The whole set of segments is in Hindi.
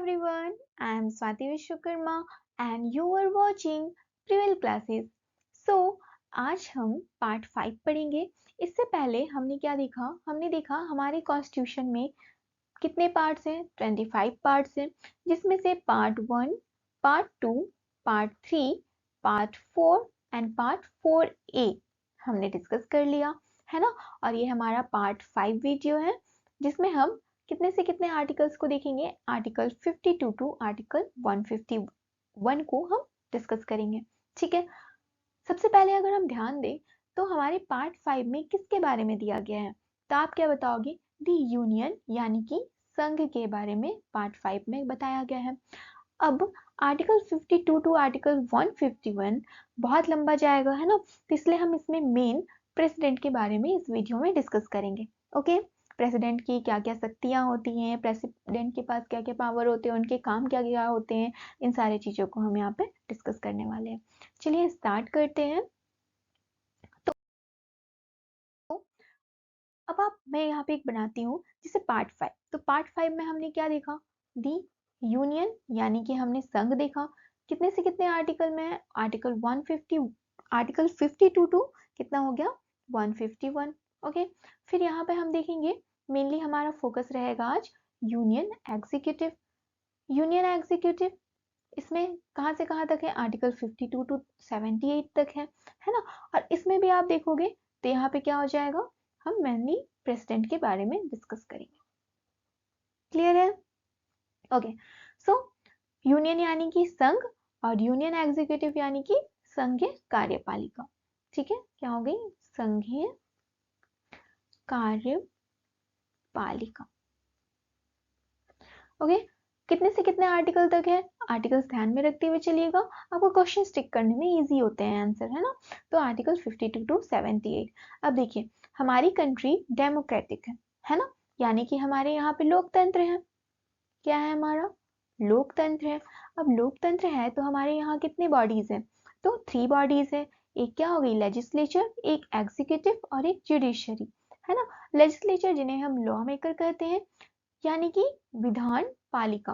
everyone, I am Swati Vishwakarma and you are watching Prevail Classes. So, आज हम पार्ट 5 पढ़ेंगे। इससे पहले हमने क्या देखा? हमने देखा हमारे कॉन्स्टिट्यूशन में कितने पार्ट्स हैं? 25 पार्ट्स हैं, जिसमें से part 1, part 2, part 3, part 4 and part 4A हमने डिस्कस कर लिया, है ना। और ये हमारा पार्ट 5 वीडियो है, जिसमें हम कितने से कितने आर्टिकल्स को देखेंगे? आर्टिकल 52 टू आर्टिकल 151 को हम डिस्कस करेंगे, ठीक है। सबसे पहले अगर हम ध्यान दें तो हमारे पार्ट 5 में किसके बारे में दिया गया है? तो आप क्या बताओगे? दी यूनियन यानी कि संघ के बारे में पार्ट 5 में बताया गया है। अब आर्टिकल 52 टू आर्टिकल 151 बहुत लंबा जाएगा, है ना, तो इसलिए हम इसमें मेन प्रेसिडेंट के बारे में इस वीडियो में डिस्कस करेंगे। ओके, प्रेसिडेंट की क्या क्या शक्तियां होती हैं, प्रेसिडेंट के पास क्या क्या पावर होते हैं, उनके काम क्या क्या होते हैं, इन सारी चीजों को हम यहाँ पे डिस्कस करने वाले हैं। चलिए स्टार्ट करते हैं। तो अब मैं यहाँ पे एक बनाती हूँ जिसे पार्ट 5। तो पार्ट 5 में हमने क्या देखा? दी यूनियन यानी कि हमने संघ देखा। कितने से कितने आर्टिकल में है? आर्टिकल 150, आर्टिकल 52 टू कितना हो गया? 151। ओके, फिर यहाँ पे हम देखेंगे मेनली हमारा फोकस रहेगा आज यूनियन एग्जीक्यूटिव। यूनियन एग्जीक्यूटिव इसमें कहाँ से कहाँ तक है? आर्टिकल 52 टू 78 तक है ना। और इसमें भी आप देखोगे तो यहाँ पे क्या हो जाएगा? हम मेनली प्रेसिडेंट के बारे में डिस्कस करेंगे। क्लियर है? ओके, सो यूनियन यानी कि संघ और यूनियन एग्जीक्यूटिव यानी कि संघीय कार्यपालिका। ठीक है, क्या हो गई? संघीय कार्यपालिका। ओके, कितने से कितने आर्टिकल तक है? आर्टिकल्स ध्यान में रखते हुए चलिएगा, आपको क्वेश्चन स्टिक करने में इजी होते हैं आंसर, है ना। तो आर्टिकल 52 टू 78। अब देखिए हमारी कंट्री डेमोक्रेटिक है ना, यानी कि हमारे यहाँ पे लोकतंत्र है। क्या है हमारा? लोकतंत्र है। अब लोकतंत्र है तो हमारे यहाँ कितने बॉडीज हैं? तो 3 बॉडीज है। एक क्या हो गई? लेजिस्लेचर, एक एग्जीक्यूटिव और एक जुडिशरी, है ना। लेजिस्लेचर जिन्हें हम लॉ मेकर कहते हैं, यानी कि विधान पालिका।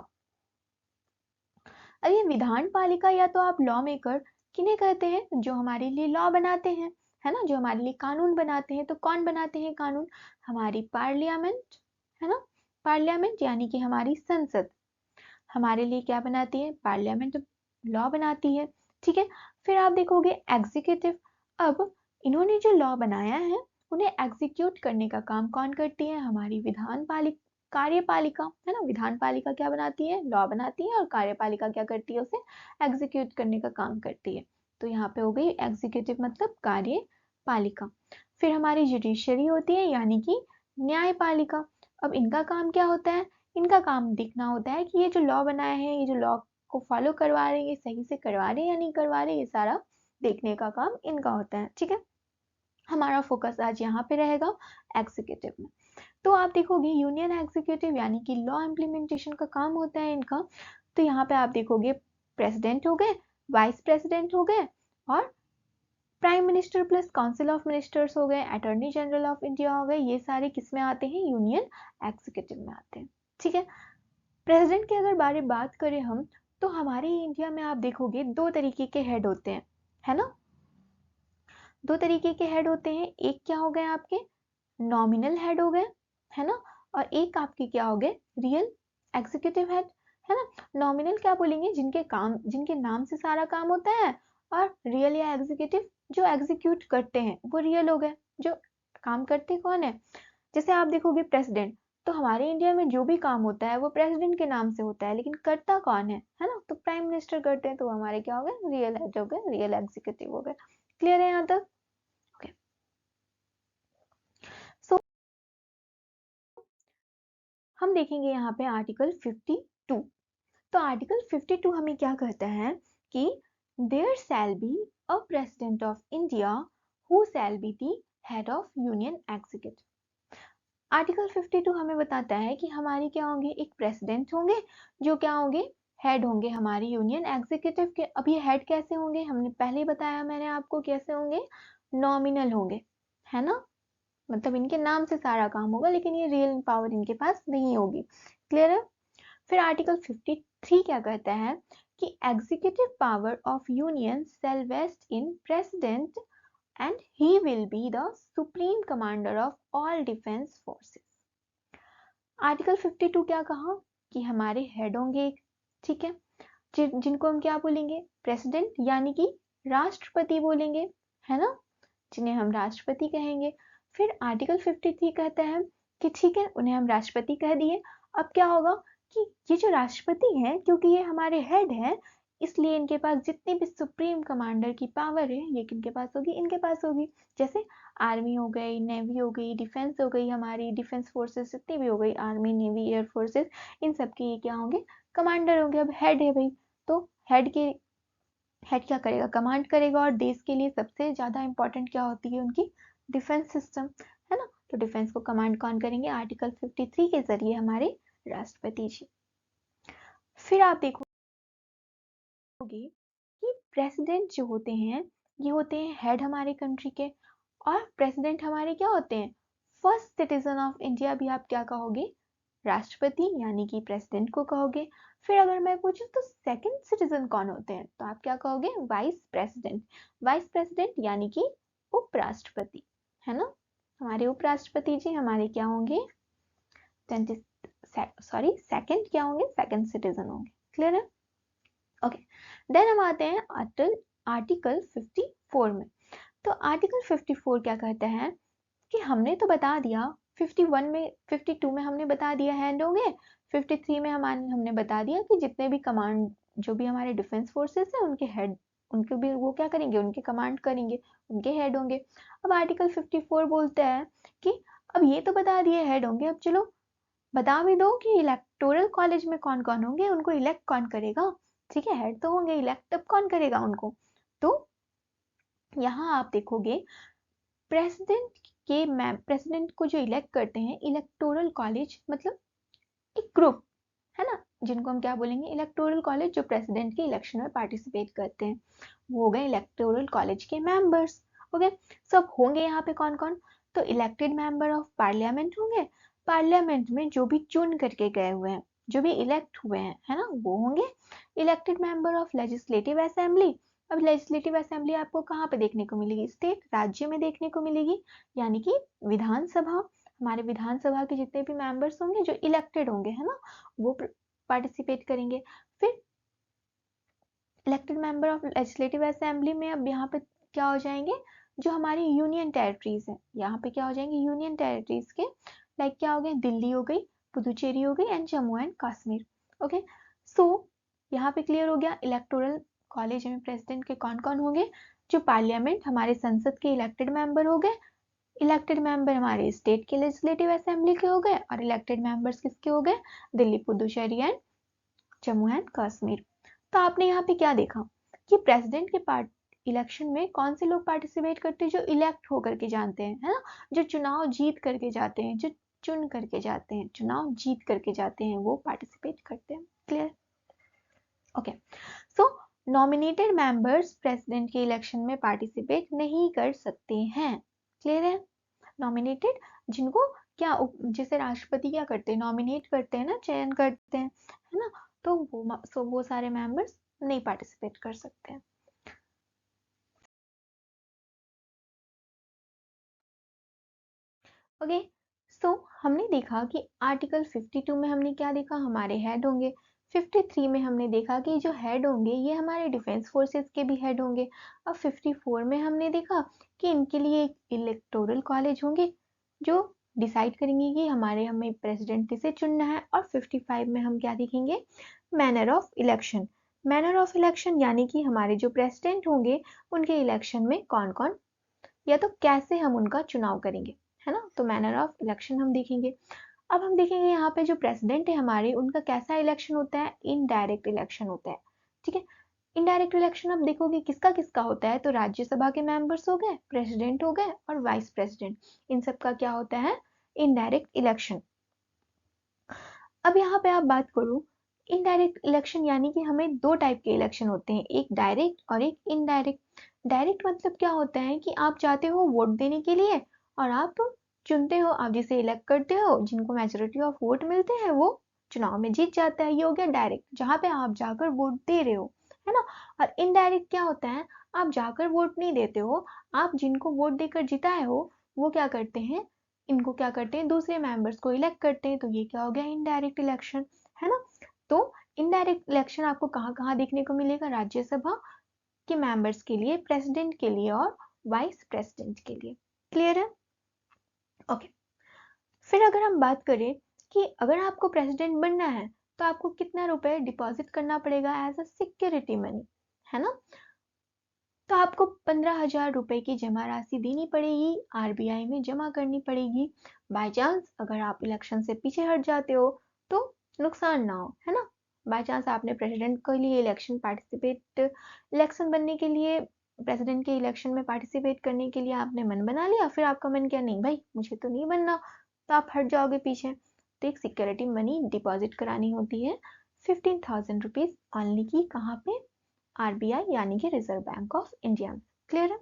अब ये विधान पालिका या तो आप लॉ मेकर किन्हें कहते हैं? जो हमारे लिए लॉ बनाते हैं, है ना, जो हमारे लिए कानून बनाते हैं। तो कौन बनाते हैं कानून? हमारी पार्लियामेंट, है ना। पार्लियामेंट यानी कि हमारी संसद हमारे लिए क्या बनाती है? पार्लियामेंट लॉ बनाती है, ठीक है। फिर आप देखोगे एग्जीक्यूटिव। अब इन्होंने जो लॉ बनाया है उन्हें एग्जीक्यूट करने का काम कौन करती है? हमारी विधान पालिका, कार्यपालिका, है ना। विधान पालिका क्या बनाती है? लॉ बनाती है, और कार्यपालिका क्या करती है? उसे एग्जीक्यूट करने का काम करती है। तो यहाँ पे हो गई एग्जीक्यूटिव मतलब कार्यपालिका। फिर हमारी जुडिशरी होती है यानी कि न्यायपालिका। अब इनका काम क्या होता है? इनका काम देखना होता है कि ये जो लॉ बनाए हैं, ये जो लॉ को फॉलो करवा रहे हैं, ये सही से करवा रहे हैं या नहीं करवा रहे, ये सारा देखने का काम इनका होता है, ठीक है। हमारा फोकस आज यहाँ पे रहेगा एग्जीक्यूटिव में। तो आप देखोगे यूनियन एग्जीक्यूटिव यानी कि लॉ इम्प्लीमेंटेशन का काम होता है इनका। तो यहाँ पे आप देखोगे प्रेसिडेंट हो गए, वाइस प्रेसिडेंट हो गए, और prime minister plus council of ministers हो गए, अटॉर्नी जनरल ऑफ इंडिया हो गए। ये सारे किस में आते हैं? यूनियन एग्जीक्यूटिव में आते हैं, ठीक है। प्रेसिडेंट की अगर बात करें हम, तो हमारे इंडिया में आप देखोगे 2 तरीके के हेड होते हैं, है ना। 2 तरीके के हेड होते हैं। एक क्या हो गए आपके? नॉमिनल हेड हो गए, है ना। और एक आपके क्या हो गए? रियल एग्जीक्यूटिव हेड, है ना। नॉमिनल क्या बोलेंगे? जिनके काम, जिनके नाम से सारा काम होता है। और रियल या एग्जीक्यूटिव जो एग्जीक्यूट करते हैं, वो रियल हो गए। जो काम करते कौन है? जैसे आप देखोगे प्रेसिडेंट, तो हमारे इंडिया में जो भी काम होता है वो प्रेसिडेंट के नाम से होता है, लेकिन करता कौन है ना। तो प्राइम मिनिस्टर करते हैं, तो हमारे क्या हो गए? रियल हेड हो गए, रियल एग्जीक्यूटिव हो गए। क्लियर है यहाँ तक? ओके, सो हम देखेंगे यहाँ पे आर्टिकल 52। तो आर्टिकल 52 हमें क्या कहता है कि there shall be a president of India who shall be the head of union executive. Article 52 हमें बताता है कि हमारे क्या होंगे? एक प्रेसिडेंट होंगे जो क्या होंगे? हेड होंगे हमारी यूनियन एग्जीक्यूटिव के। अब ये हेड कैसे होंगे? हमने पहले ही बताया मैंने आपको कैसे होंगे? नॉमिनल होंगे, है ना। मतलब इनके नाम से सारा काम होगा, लेकिन ये रियल पावर इनके पास नहीं होगी। क्लियर है? फिर आर्टिकल 53 क्या कहता है कि executive power of union shall vest in president and he will be the supreme commander of all defense forces. Article 52 क्या कहा कि हमारे हेड होंगे, ठीक है, जिनको हम क्या बोलेंगे, प्रेसिडेंट यानी कि राष्ट्रपति बोलेंगे, है ना, जिन्हें हम राष्ट्रपति कहेंगे। फिर आर्टिकल 53 कहता है कि ठीक है, उन्हें हम राष्ट्रपति कह दिए। अब क्या होगा कि ये जो राष्ट्रपति हैं, क्योंकि ये हमारे हेड हैं, इसलिए इनके पास जितनी भी सुप्रीम कमांडर की पावर है ये किनके पास होगी, इनके पास होगी। जैसे आर्मी हो गई, नेवी हो गई, डिफेंस हो गई, हमारी डिफेंस फोर्सेस जितनी भी हो गई, आर्मी, नेवी, एयर फोर्सेस, इन सब के ये क्या होंगे, कमांडर होंगे। अब हेड है भाई, तो हेड क्या करेगा, कमांड करेगा। और देश के लिए सबसे ज्यादा इंपॉर्टेंट क्या होती है, उनकी डिफेंस सिस्टम, है ना। तो डिफेंस को कमांड कौन करेंगे, आर्टिकल 53 के जरिए हमारे राष्ट्रपति जी। फिर आप देखोगे कि प्रेसिडेंट जो होते हैं ये होते हैं हेड हमारे कंट्री के, और प्रेसिडेंट हमारे क्या होते हैं, फर्स्ट सिटीजन ऑफ इंडिया भी आप क्या कहोगे, राष्ट्रपति यानी कि प्रेसिडेंट को कहोगे। फिर अगर मैं पूछूं तो सेकंड सिटीजन कौन होते हैं, तो आप क्या कहोगे, वाइस प्रेसिडेंट। वाइस प्रेसिडेंट यानी कि उपराष्ट्रपति, है ना। हमारे उपराष्ट्रपति जी हमारे क्या होंगे, सेकंड क्या होंगे, सेकंड सिटीजन होंगे। क्लियर है, ओके। देन हम आते हैं आर्टिकल 54 में। तो आर्टिकल 54 क्या कहता है कि हमने तो बता दिया 51 में, 52 में हमने बता दिया हैंड होंगे, 53 में हमने बता दिया कि जितने भी कमांड, जो भी हमारे डिफेंस फोर्सेस है उनके हेड, उनके भी वो क्या करेंगे, उनके कमांड करेंगे, उनके हेड होंगे। अब आर्टिकल 54 बोलता है कि अब ये तो बता दिए हेड होंगे, अब चलो बता भी दो कि इलेक्टोरल कॉलेज में कौन कौन होंगे, उनको इलेक्ट कौन करेगा। ठीक है, हेड तो होंगे, इलेक्ट अब कौन करेगा उनको। तो यहाँ आप देखोगे प्रेसिडेंट को जो इलेक्ट करते हैं, इलेक्टोरल कॉलेज मतलब एक ग्रुप, है ना, जिनको हम क्या बोलेंगे, इलेक्टोरल कॉलेज, जो प्रेसिडेंट के इलेक्शन में पार्टिसिपेट करते हैं, वो हो गए इलेक्टोरल कॉलेज के मेंबर्स। ओके, सब होंगे यहाँ पे कौन कौन, तो इलेक्टेड मेंबर ऑफ पार्लियामेंट होंगे, पार्लियामेंट में जो भी चुन करके गए हुए हैं, जो भी इलेक्ट हुए हैं, है ना, वो होंगे। Elected member of legislative assembly. अब लेजिस्लेटिव असेंबली आपको कहाँ पे देखने को मिलेगी, स्टेट, राज्य में देखने को मिलेगी, यानी कि विधानसभा। हमारे विधानसभा के जितने भी मेंबर्स होंगे जो इलेक्टेड होंगे, है ना, वो पार्टिसिपेट करेंगे। फिर elected member of legislative assembly में अब यहाँ पे क्या हो जाएंगे, जो हमारी यूनियन टेरिटरीज है, यहाँ पे क्या हो जाएंगे, यूनियन टेरिटरीज के, लाइक क्या हो गए, दिल्ली हो गई, पुदुचेरी हो गई and Jammu and Kashmir. Okay, so यहाँ पे क्लियर हो गया इलेक्टोरल कॉलेज में प्रेसिडेंट के कौन कौन होंगे, जो पार्लियामेंट हमारे संसद के इलेक्टेड मेंबर हो गए, इलेक्टेड मेंबर हमारे स्टेट के लेजिस्लेटिव असेंबली के हो गए, और इलेक्टेड मेंबर्स किसके हो गए, दिल्ली, पुदुचेरी एंड जम्मू एंड कश्मीर। तो आपने यहाँ पे क्या देखा कि प्रेसिडेंट के इलेक्शन में कौन से लोग पार्टिसिपेट करते हैं, जो इलेक्ट होकर के जानते हैं, है ना, जो चुनाव जीत करके जाते हैं, जो चुन करके जाते हैं, चुनाव जीत करके जाते हैं, वो पार्टिसिपेट करते हैं। Clear, okay. So nominated members president के इलेक्शन में पार्टिसिपेट नहीं कर सकते हैं। क्लियर है, नॉमिनेटेड, जिनको क्या, जैसे राष्ट्रपति क्या करते हैं, नॉमिनेट करते हैं ना, चयन करते हैं, है ना, तो वो सारे मेंबर्स नहीं पार्टिसिपेट कर सकते हैं। ओके, सो हमने देखा कि आर्टिकल 52 में हमने क्या देखा, हमारे हेड होंगे। 53 में हमने देखा कि जो हेड होंगे ये हमारे डिफेंस फोर्सेस के भी हेड होंगे। अब 54 में हमने देखा कि इनके लिए एक इलेक्टोरल कॉलेज होंगे जो डिसाइड करेंगे कि हमें प्रेसिडेंट किसे चुनना है। और 55 में हम क्या देखेंगे, manner of election. Manner of election यानी कि हमारे जो प्रेसिडेंट होंगे उनके इलेक्शन में कौन कौन, या तो कैसे हम उनका चुनाव करेंगे, है ना, तो मैनर ऑफ इलेक्शन हम देखेंगे। अब हम देखेंगे यहाँ पे जो प्रेसिडेंट है हमारे, उनका कैसा इलेक्शन होता है, इनडायरेक्ट इलेक्शन होता है। ठीक है, इनडायरेक्ट इलेक्शन अब देखोगे किसका किसका होता है, तो राज्यसभा के मेंबर्स हो गए, प्रेसिडेंट हो गए और वाइस प्रेसिडेंट, इन सब का क्या होता है, इनडायरेक्ट इलेक्शन। अब यहाँ पे आप बात करूं, इनडायरेक्ट इलेक्शन यानी कि हमें दो टाइप के इलेक्शन होते हैं, एक डायरेक्ट और एक इनडायरेक्ट। डायरेक्ट मतलब क्या होता है कि आप जाते हो वोट देने के लिए और आप चुनते हो, आप जिसे इलेक्ट करते हो, जिनको मेजोरिटी ऑफ वोट मिलते हैं वो चुनाव में जीत जाता है। ये हो गया डायरेक्ट, जहाँ पे आप जाकर वोट दे रहे हो, है ना। और इनडायरेक्ट क्या होता है, आप जाकर वोट नहीं देते हो, आप जिनको वोट देकर जिताए हो वो क्या करते हैं, इनको क्या करते हैं, दूसरे मेंबर्स को इलेक्ट करते हैं। तो ये क्या हो गया, इनडायरेक्ट इलेक्शन, है ना। तो इनडायरेक्ट इलेक्शन आपको कहाँ कहाँ देखने को मिलेगा, राज्यसभा के मेंबर्स के लिए, प्रेसिडेंट के लिए और वाइस प्रेसिडेंट के लिए। क्लियर है? ओके। फिर अगर हम बात करें कि अगर आपको प्रेसिडेंट बनना है तो आपको कितना रुपए डिपॉजिट करना पड़ेगा एज अ सिक्योरिटी मनी, है ना। तो आपको 15,000 रुपए की जमा राशि देनी पड़ेगी, आरबीआई में जमा करनी पड़ेगी। बाय चांस अगर आप इलेक्शन से पीछे हट जाते हो तो नुकसान ना हो, है ना। बाय चांस आपने प्रेसिडेंट के लिए इलेक्शन बनने के लिए, प्रेसिडेंट के इलेक्शन में पार्टिसिपेट करने के लिए आपने मन बना लिया, फिर आपका मन किया नहीं भाई मुझे तो नहीं बनना, तो आप हट जाओगे पीछे। तो एक सिक्योरिटी मनी डिपॉजिट करानी होती है 15,000 रुपीज ऑनली की, कहाँ पे, आरबीआई यानी कि रिजर्व बैंक ऑफ इंडिया में। क्लियर है?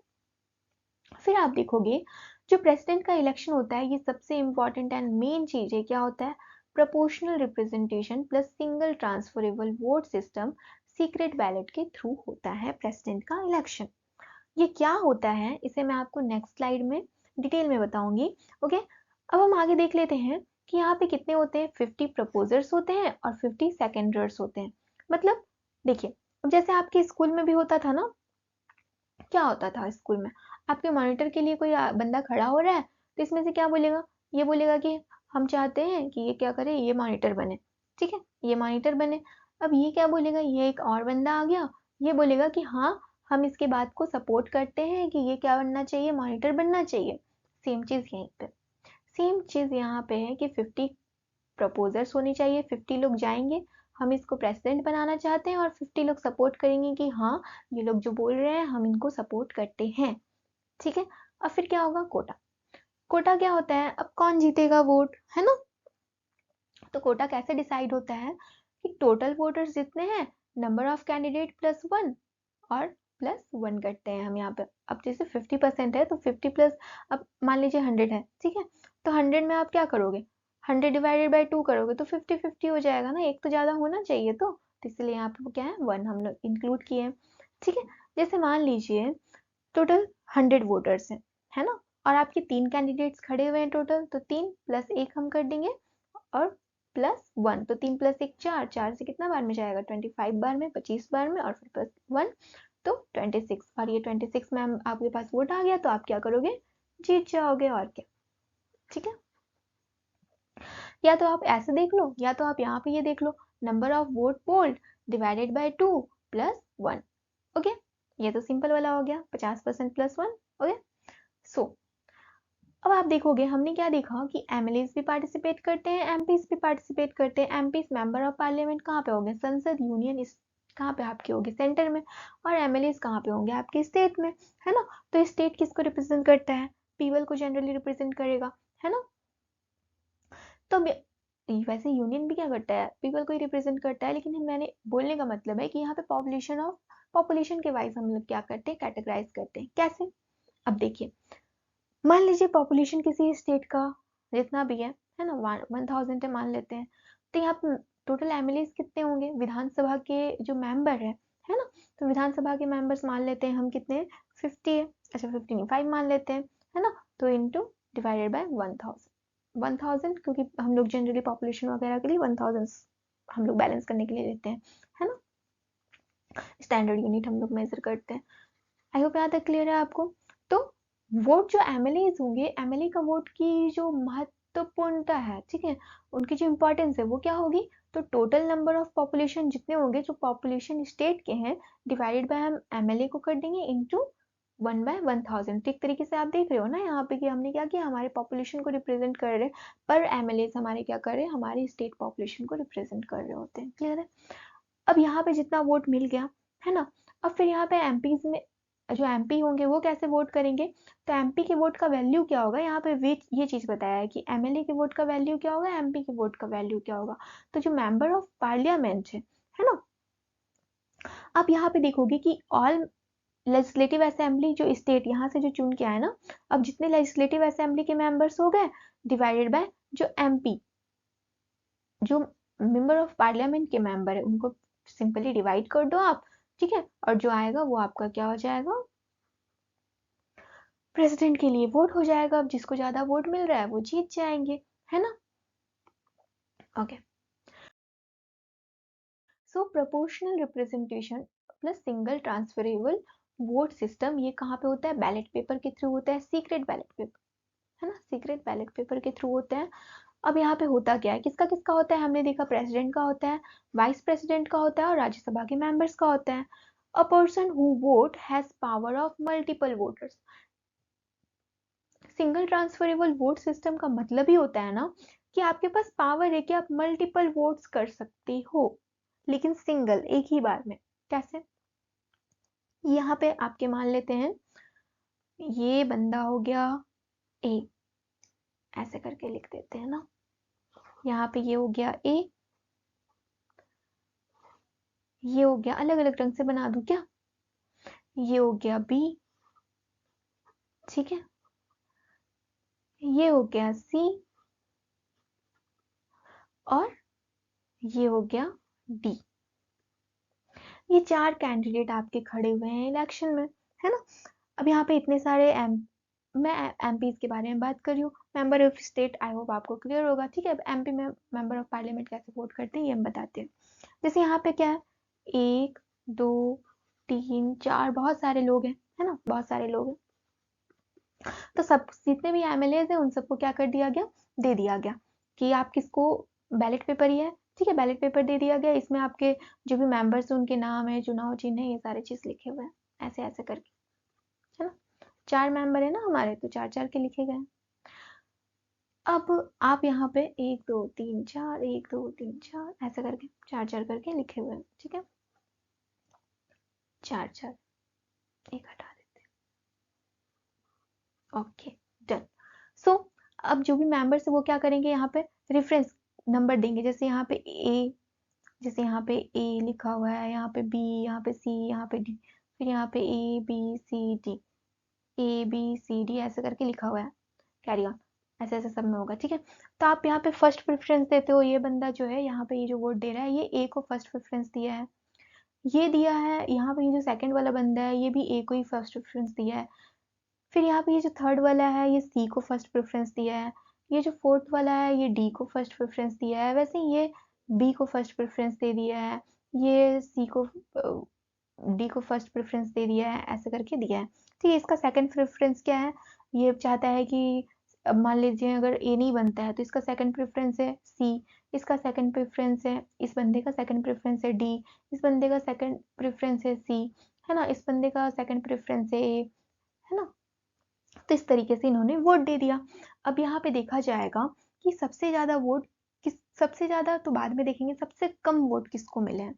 फिर आप देखोगे जो प्रेसिडेंट का इलेक्शन होता है, ये सबसे इंपॉर्टेंट एंड मेन चीज है, क्या होता है, proportional representation plus single transferable vote system, secret ballot के थ्रू होता है प्रेसिडेंट का इलेक्शन। ये क्या होता है इसे मैं आपको नेक्स्ट स्लाइड में डिटेल में बताऊंगी। ओके, अब हम आगे देख लेते हैं कि यहाँ पे कितने होते हैं, 50 प्रपोजर्स होते हैं और 50 सेकेंडर्स होते हैं। मतलब देखिए, अब जैसे आपके स्कूल में भी होता था ना, क्या होता था स्कूल में, आपके मॉनिटर के लिए कोई बंदा खड़ा हो रहा है तो इसमें से क्या बोलेगा, ये बोलेगा कि हम चाहते हैं कि ये क्या करे, ये मॉनिटर बने, ठीक है, ये मॉनिटर बने। अब ये क्या बोलेगा, ये एक और बंदा आ गया, ये बोलेगा कि हाँ हम इसके बात को सपोर्ट करते हैं कि ये क्या बनना चाहिए, मॉनिटर बनना चाहिए। सेम चीज यहीं पे, सेम चीज यहाँ पे है कि 50 प्रपोजर्स होनी चाहिए, 50 लोग जाएंगे, हम इसको प्रेसिडेंट बनाना चाहते हैं, और 50 लोग सपोर्ट करेंगे कि हाँ ये लोग जो बोल रहे हैं हम इनको सपोर्ट करते हैं, ठीक है। और फिर क्या होगा, कोटा। कोटा क्या होता है, अब कौन जीतेगा वोट, है ना। तो कोटा कैसे डिसाइड होता है कि टोटल वोटर्स जितने हैं, number of candidate plus one, और प्लस वन करते हैं हम यहाँ पे। अब जैसे 50% है तो 50 प्लस, अब मान लीजिए 100 है, ठीक है, तो 100 में आप क्या करोगे, 100 डिवाइडेड बाई 2 करोगे तो 50-50 हो जाएगा ना, एक तो ज्यादा होना चाहिए, तो इसलिए यहाँ पे क्या है, वन हम लोग इंक्लूड किए हैं, ठीक है। जैसे मान लीजिए टोटल 100 वोटर्स हैं, है ना, और आपके 3 कैंडिडेट्स खड़े हुए हैं टोटल, तो 3 प्लस 1 हम कर देंगे, और प्लस 1, तो 3 प्लस 1 4, 4 से कितना बार में जाएगा, 25 बार में, 25 बार में, और फिर प्लस 1 तो 26, और ये 26 में आपके पास वोट आ गया तो आप क्या करोगे, जीत जाओगे, और क्या, ठीक है। या तो आप ऐसे देख लो, या तो आप यहाँ पे ये देख लो, number of vote polled divided by 2 plus 1। Okay, ये तो सिंपल वाला हो गया, 50% प्लस 1। ओके, सो अब आप देखोगे हमने क्या देखा कि एमएलएस भी पार्टिसिपेट करते हैं, एमपीज भी पार्टिसिपेट करते हैं। एमपीज मेंबर ऑफ पार्लियामेंट कहाँ पे होंगे, संसद यूनियन कहाँ पे आपके होंगे, सेंटर में, और एमएलएस कहाँ पे होंगे, आपके स्टेट में, है ना। तो स्टेट किसको रिप्रेजेंट करता है, पीपल को जनरली रिप्रेजेंट करेगा, है ना। तो वैसे यूनियन भी क्या करता है, पीपल को ही रिप्रेजेंट करता है, लेकिन मैंने बोलने का मतलब है कि यहाँ पे पॉपुलेशन के वाइज हम लोग क्या करते हैं, कैटेगराइज करते हैं। कैसे, अब देखिए, मान लीजिए पॉपुलेशन किसी स्टेट का जितना भी है ना, 1000 है मान लेते हैं, तो यहाँ पे टोटल एमएलएस कितने होंगे, विधानसभा के जो मेंबर है ना, तो विधानसभा के मेंबर्स मान लेते हैं हम कितने, 50 है, अच्छा 50 नहीं 5 मान लेते हैं, है ना, तो इंटू डिवाइडेड बाय 1000 क्योंकि हम लोग जनरली पॉपुलेशन वगैरह के लिए 1000 हम लोग बैलेंस करने के लिए लेते हैं, है ना, स्टैंडर्ड यूनिट हम लोग मेजर करते हैं। आई होप यहाँ तक क्लियर है आपको। तो वोट जो एमएलए होंगे, एमएलए का वोट की जो महत्वपूर्णता है, ठीक है, उनकी जो इंपॉर्टेंस है वो क्या होगी, तो टोटल नंबर ऑफ पॉपुलेशन जितने होंगे, जो पॉपुलेशन स्टेट के हैं, डिवाइडेड बाय हम एमएलए को कर देंगे इनटू 1/1000। ठीक तरीके से आप देख रहे हो ना यहाँ पे कि हमने क्या किया, हमारे पॉपुलेशन को रिप्रेजेंट कर रहे, पर एमएलए हमारे क्या कर रहे हैं, हमारी स्टेट पॉपुलेशन को रिप्रेजेंट कर रहे होते हैं। क्लियर है? अब यहाँ पे जितना वोट मिल गया, है ना, अब फिर यहाँ पे एमपीज में जो एमपी होंगे वो कैसे वोट करेंगे, तो एमपी के वोट का वैल्यू क्या होगा, यहाँ पे ये चीज बताया है कि एमएलए के वोट का वैल्यू क्या होगा, एमपी के वोट का वैल्यू क्या होगा। तो जो मेंबर ऑफ पार्लियामेंट है ना, आप यहाँ पे देखोगे कि ऑल लेजिस्लेटिव असेंबली जो स्टेट यहाँ से जो चुन के आए ना, अब जितने लेजिस्लेटिव असेंबली के मेंबर्स हो गए डिवाइडेड बाय जो एमपी, जो मेंबर ऑफ पार्लियामेंट के मेंबर है उनको सिंपली डिवाइड कर दो आप, ठीक है, और जो आएगा वो आपका क्या हो जाएगा, प्रेसिडेंट के लिए वोट हो जाएगा। अब जिसको ज्यादा वोट मिल रहा है वो जीत जाएंगे, है ना। Okay, so proportional representation plus single transferable vote system, ये कहाँ पे होता है, बैलेट पेपर के थ्रू होता है, सीक्रेट बैलेट पेपर, है ना, सीक्रेट बैलेट पेपर के थ्रू होता है। अब यहाँ पे होता क्या है, किसका किसका होता है, हमने देखा प्रेसिडेंट का होता है, वाइस प्रेसिडेंट का होता है और राज्यसभा के मेंबर्स का होता है। A person who vote has power of multiple voters. Single transferable vote system का मतलब ही होता है ना कि आपके पास पावर है कि आप मल्टीपल वोट्स कर सकते हो, लेकिन सिंगल, एक ही बार में। कैसे, यहाँ पे आपके मान लेते हैं ये बंदा हो गया ए, ऐसे करके लिख देते हैं ना, यहाँ पे ये हो गया ए, ये हो गया, अलग अलग रंग से बना दूं क्या, ये हो गया बी, ठीक है, ये हो गया सी, और ये हो गया डी। ये 4 कैंडिडेट आपके खड़े हुए हैं इलेक्शन में, है ना। अब यहाँ पे इतने सारे मैं एमपीज के बारे में बात कर रही हूँ, member of state, I hope आपको क्लियर होगा, ठीक है। अब एमपी में मेंबर ऑफ पार्लियामेंट कैसे वोट करते हैं ये हम बताते हैं। जैसे यहाँ पे क्या है, 1 2 3 4, बहुत सारे लोग हैं, है ना, बहुत सारे लोग हैं। तो सब जितने भी एमएलए हैं उन सबको क्या कर दिया गया, दे दिया गया कि आप किसको, बैलेट पेपर ही है, ठीक है, बैलेट पेपर दे दिया गया, इसमें आपके जो भी मेंबर्स हैं उनके नाम है, चुनाव चिन्ह है, ये सारे चीज लिखे हुए हैं, ऐसे ऐसे करके, है ना। 4 मेंबर है ना हमारे, तो 4 4 के लिखे गए। अब आप यहाँ पे 1 2 3 4 1 2 3 4 ऐसे करके 4 4 करके लिखे हुए हैं, ठीक है, 4 4, एक हटा देते हैं, ओके डन। सो अब जो भी मेंबर्स है वो क्या करेंगे, यहाँ पे रेफरेंस नंबर देंगे, जैसे यहाँ पे ए, जैसे यहाँ पे ए लिखा हुआ है, यहाँ पे बी, यहाँ पे सी, यहाँ पे डी, फिर यहाँ पे A B C D, A B C D ऐसे करके लिखा हुआ है, कैरी ऑन, ऐसे ऐसे सब में होगा, ठीक है। तो आप यहाँ पे फर्स्ट प्रेफरेंस देते हो, ये बंदा जो है यहाँ पे ये जो वोट दे रहा है ये ए को फर्स्ट प्रेफरेंस दिया है, ये दिया है, यहाँ पे ये जो सेकंड वाला बंदा है ये भी ए को ही फर्स्ट प्रेफरेंस दिया है, फिर यहाँ पे ये जो थर्ड वाला है ये सी को फर्स्ट प्रेफरेंस दिया है, ये जो फोर्थ वाला है ये डी को फर्स्ट प्रेफरेंस दिया है, वैसे ये बी को फर्स्ट प्रेफरेंस दे दिया है, ये सी को डी को फर्स्ट प्रेफरेंस दे दिया है, ऐसे करके दिया है, ठीक है। इसका सेकंड प्रेफरेंस क्या है, ये चाहता है कि अब मान लीजिए अगर ए नहीं बनता है तो इसका सेकंड प्रेफरेंस है सी, इसका सेकंड प्रेफरेंस है, इस बंदे का सेकंड प्रेफरेंस है डी, इस बंदे का सेकंड प्रेफरेंस है सी, है ना, इस बंदे का सेकंड प्रेफरेंस है ए, है ना। तो इस तरीके से इन्होंने वोट दे दिया। अब यहाँ पे देखा जाएगा कि सबसे ज्यादा वोट किस, सबसे ज्यादा तो बाद में देखेंगे, सबसे कम वोट किसको मिले हैं।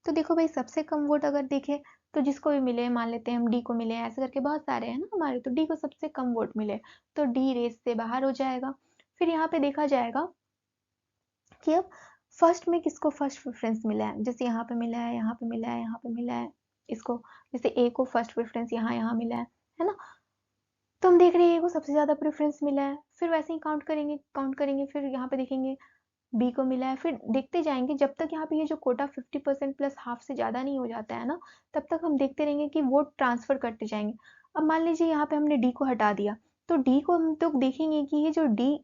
तो देखो भाई, सबसे कम वोट अगर देखें तो जिसको भी मिले, मान लेते हैं हम डी को मिले, ऐसे करके बहुत सारे हैं ना हमारे, तो डी को सबसे कम वोट मिले तो डी रेस से बाहर हो जाएगा। फिर यहाँ पे देखा जाएगा कि अब फर्स्ट में किसको फर्स्ट प्रेफरेंस मिला है, जैसे यहाँ पे मिला है, यहाँ पे मिला है, यहाँ पे मिला है, इसको जैसे ए को फर्स्ट प्रेफरेंस यहाँ यहाँ मिला है ना। तो हम देख रहे हैं ए को सबसे ज्यादा प्रेफरेंस मिला है, फिर वैसे ही काउंट करेंगे, फिर यहाँ पे देखेंगे बी को मिला है, फिर देखते जाएंगे जब तक यहाँ पे ये जो कोटा 50% प्लस हाफ से ज्यादा नहीं हो जाता है ना, तब तक हम देखते रहेंगे कि वोट ट्रांसफर करते जाएंगे। अब मान लीजिए यहाँ पे हमने डी को हटा दिया, तो डी को हम तो देखेंगे कि ये जो डी,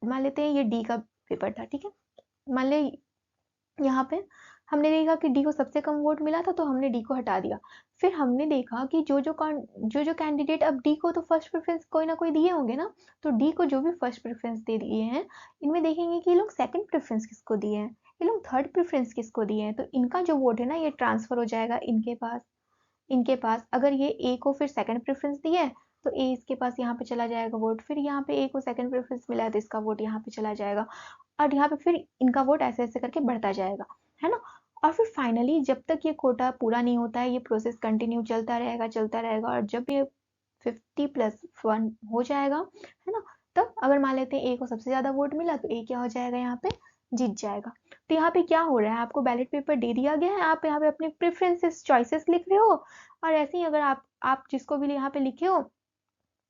मान लेते हैं ये डी का पेपर था, ठीक है, मान ले यहाँ पे हमने देखा कि डी को सबसे कम वोट मिला था तो हमने डी को हटा दिया। फिर हमने देखा कि जो कैंडिडेट, अब डी को तो फर्स्ट प्रेफरेंस कोई ना कोई दिए होंगे ना, तो डी को जो भी फर्स्ट प्रेफरेंस दे दिए हैं, इनमें देखेंगे कि ये लोग सेकंड प्रेफरेंस किसको दिए हैं, ये लोग थर्ड प्रेफरेंस किसको दिए हैं, तो इनका जो वोट है ना ये ट्रांसफर हो जाएगा इनके पास अगर ये ए को फिर सेकंड प्रेफरेंस दिया है तो ए इसके पास यहाँ पे चला जाएगा वोट, फिर यहाँ पे ए को सेकंड प्रेफरेंस मिला है तो इसका वोट यहाँ पे चला जाएगा, और यहाँ पे फिर इनका वोट ऐसे ऐसे करके बढ़ता जाएगा, है ना। और फिर फाइनली जब तक ये कोटा पूरा नहीं होता है ये प्रोसेस कंटिन्यू चलता रहेगा, और जब ये 50+1 हो जाएगा, है ना, तब अगर मान लेते हैं ए को सबसे ज्यादा वोट मिला तो ए क्या हो जाएगा, यहाँ पे जीत जाएगा। तो यहाँ पे क्या हो रहा है, आपको बैलेट पेपर दे दिया गया है, आप यहाँ पे अपने प्रेफरेंसेस चॉइसेस लिख रहे हो, और ऐसे ही अगर आप जिसको भी यहाँ पे लिखे हो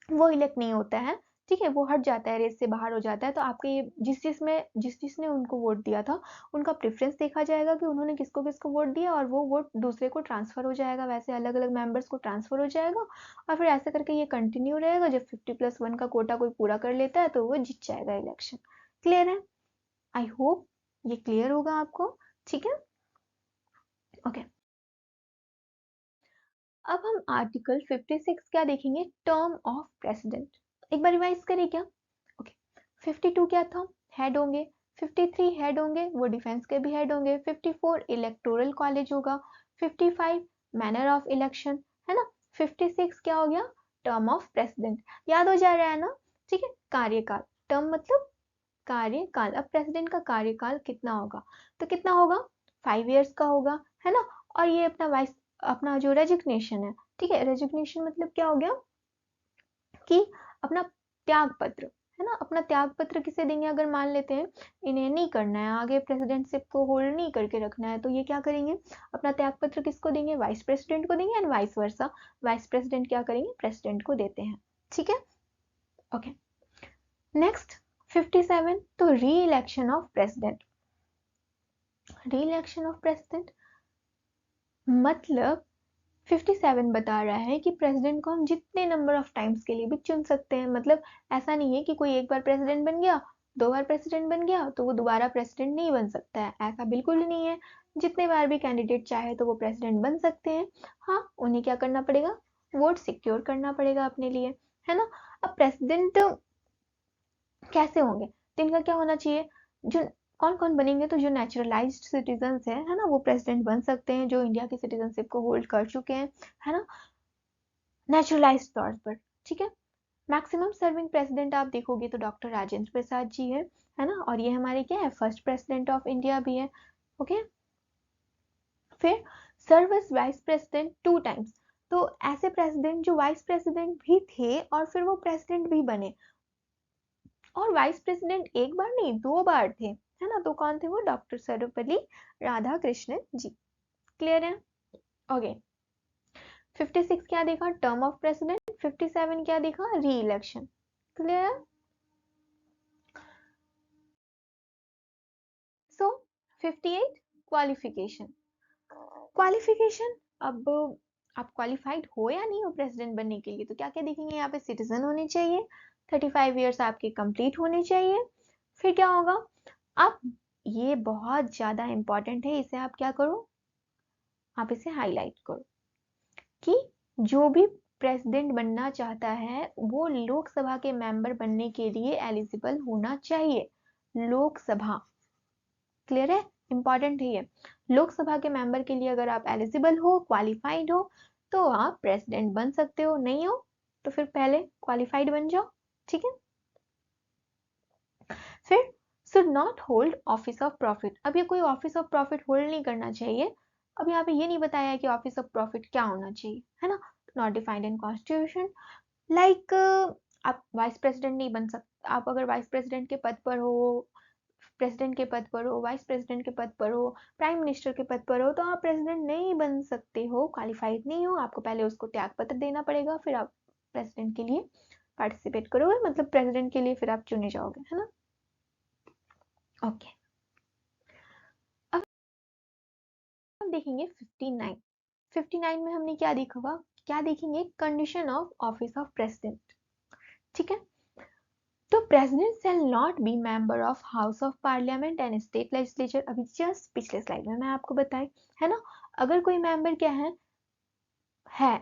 वो इलेक्ट नहीं होता है, ठीक है, वो हट जाता है, रेस से बाहर हो जाता है। तो आपके ये जिस जिसने उनको वोट दिया था उनका प्रेफरेंस देखा जाएगा कि उन्होंने किसको किसको वोट दिया, और वो वोट दूसरे को ट्रांसफर हो जाएगा, वैसे अलग अलग मेंबर्स को ट्रांसफर हो जाएगा, और फिर ऐसे करके ये कंटिन्यू रहेगा। जब 50+1 का कोटा कोई पूरा कर लेता है तो वो जीत जाएगा इलेक्शन। क्लियर है? आई होप ये क्लियर होगा आपको। ठीक है, ओके। अब हम आर्टिकल 56 क्या देखेंगे, टर्म ऑफ प्रेसिडेंट। एक बार रिवाइज करें क्या? ओके, 52 क्या था, हेड होंगे। 53 हेड होंगे, वो डिफेंस के भी हेड होंगे। 54 इलेक्टोरल कॉलेज होगा। 55 मैनर ऑफ इलेक्शन, है ना। 56 क्या हो गया, टर्म ऑफ प्रेसिडेंट। याद हो जा रहा है ना? ठीक है, कार्यकाल, टर्म मतलब कार्यकाल। अब प्रेसिडेंट का कार्यकाल कितना होगा, तो कितना होगा, 5 इयर्स का होगा, है ना। और ये अपना जो रेजिग्नेशन है, ठीक है, रेजिग्नेशन मतलब क्या हो गया कि अपना त्याग पत्र, है ना, अपना त्याग पत्र किसे देंगे, अगर मान लेते हैं इन्हें नहीं करना है, आगे प्रेसिडेंटशिप को होल्ड नहीं करके रखना है, तो ये क्या करेंगे, अपना त्याग पत्र किसको देंगे, वाइस प्रेसिडेंट को देंगे, and vice versa. Vice president क्या करेंगे, प्रेसिडेंट को देते हैं। ठीक है, ओके। नेक्स्ट 57, तो री इलेक्शन ऑफ प्रेसिडेंट। री इलेक्शन ऑफ प्रेसिडेंट मतलब 57 बता रहा है कि प्रेसिडेंट को हम जितने नंबर ऑफ टाइम्स के लिए भी चुन सकते हैं। मतलब ऐसा नहीं है कि कोई एक बार प्रेसिडेंट बन गया, 2 बार प्रेसिडेंट बन गया तो वो दोबारा प्रेसिडेंट नहीं बन सकता है, ऐसा बिल्कुल नहीं है। जितने बार भी कैंडिडेट चाहे तो वो प्रेसिडेंट बन सकते हैं। हाँ, उन्हें क्या करना पड़ेगा, वोट सिक्योर करना पड़ेगा अपने लिए, है ना। अब प्रेसिडेंट कैसे होंगे, तो इनका क्या होना चाहिए, जो कौन कौन बनेंगे, तो जो नेचुरलाइज्ड सिटीजन्स है ना, वो प्रेसिडेंट बन सकते हैं, जो इंडिया की सिटीजनशिप को होल्ड कर चुके हैं, है ना, नेचुरलाइज्ड तौर पर। ठीक है, मैक्सिमम सर्विंग प्रेसिडेंट आप देखोगे तो डॉक्टर राजेंद्र प्रसाद जी है ना, और ये हमारे क्या है, फर्स्ट प्रेसिडेंट ऑफ इंडिया भी है। ओके, फिर serve as vice president 2 times, तो ऐसे प्रेसिडेंट जो वाइस प्रेसिडेंट भी थे और फिर वो प्रेसिडेंट भी बने, और वाइस प्रेसिडेंट एक बार नहीं 2 बार थे, है ना। तो कौन थे वो, डॉक्टर सर्वपल्ली राधाकृष्णन जी। क्लियर है? ओके, 56 क्या देखा, टर्म ऑफ प्रेसिडेंट। 57 क्या देखा, री इलेक्शन। क्लियर है? सो 58 क्वालिफिकेशन। क्वालिफिकेशन, अब आप क्वालिफाइड हो या नहीं हो प्रेसिडेंट बनने के लिए, तो क्या क्या देखेंगे यहाँ पे, सिटीजन होने चाहिए, 35 ईयर्स आपके कंप्लीट होने चाहिए। फिर क्या होगा, आप, ये बहुत ज्यादा इंपॉर्टेंट है, इसे आप क्या करो, आप इसे हाईलाइट करो कि जो भी प्रेसिडेंट बनना चाहता है वो लोकसभा के मेंबर बनने के लिए एलिजिबल होना चाहिए। लोकसभा, क्लियर है, इंपॉर्टेंट है ये। लोकसभा के मेंबर के लिए अगर आप एलिजिबल हो, क्वालिफाइड हो, तो आप प्रेसिडेंट बन सकते हो, नहीं हो तो फिर पहले क्वालिफाइड बन जाओ। ठीक है, फिर should not hold office of profit. अब ये कोई ऑफिस ऑफ प्रॉफिट होल्ड नहीं करना चाहिए। अब यहाँ पे ये नहीं बताया है कि ऑफिस ऑफ प्रॉफिट क्या होना चाहिए, है ना, not defined in constitution. Like आप वाइस प्रेसिडेंट नहीं बन सकते, आप अगर वाइस प्रेसिडेंट के पद पर हो, प्रेसिडेंट के पद पर हो, वाइस प्रेसिडेंट के पद पर हो, प्राइम मिनिस्टर के पद पर हो, तो आप प्रेसिडेंट नहीं बन सकते हो, क्वालिफाइड नहीं हो, आपको पहले उसको त्याग पत्र देना पड़ेगा, फिर आप प्रेसिडेंट के लिए पार्टिसिपेट करोगे, मतलब प्रेसिडेंट के लिए फिर आप चुने जाओगे, है ना। ओके, अब हम देखेंगे 59। 59 में हमने क्या देखा हुआ, क्या देखेंगे, condition of office of president. ठीक है, तो president shall not be member of house of parliament and state legislature. अभी जस्ट पिछले स्लाइड में मैं आपको बताई, है ना। अगर कोई मेंबर क्या है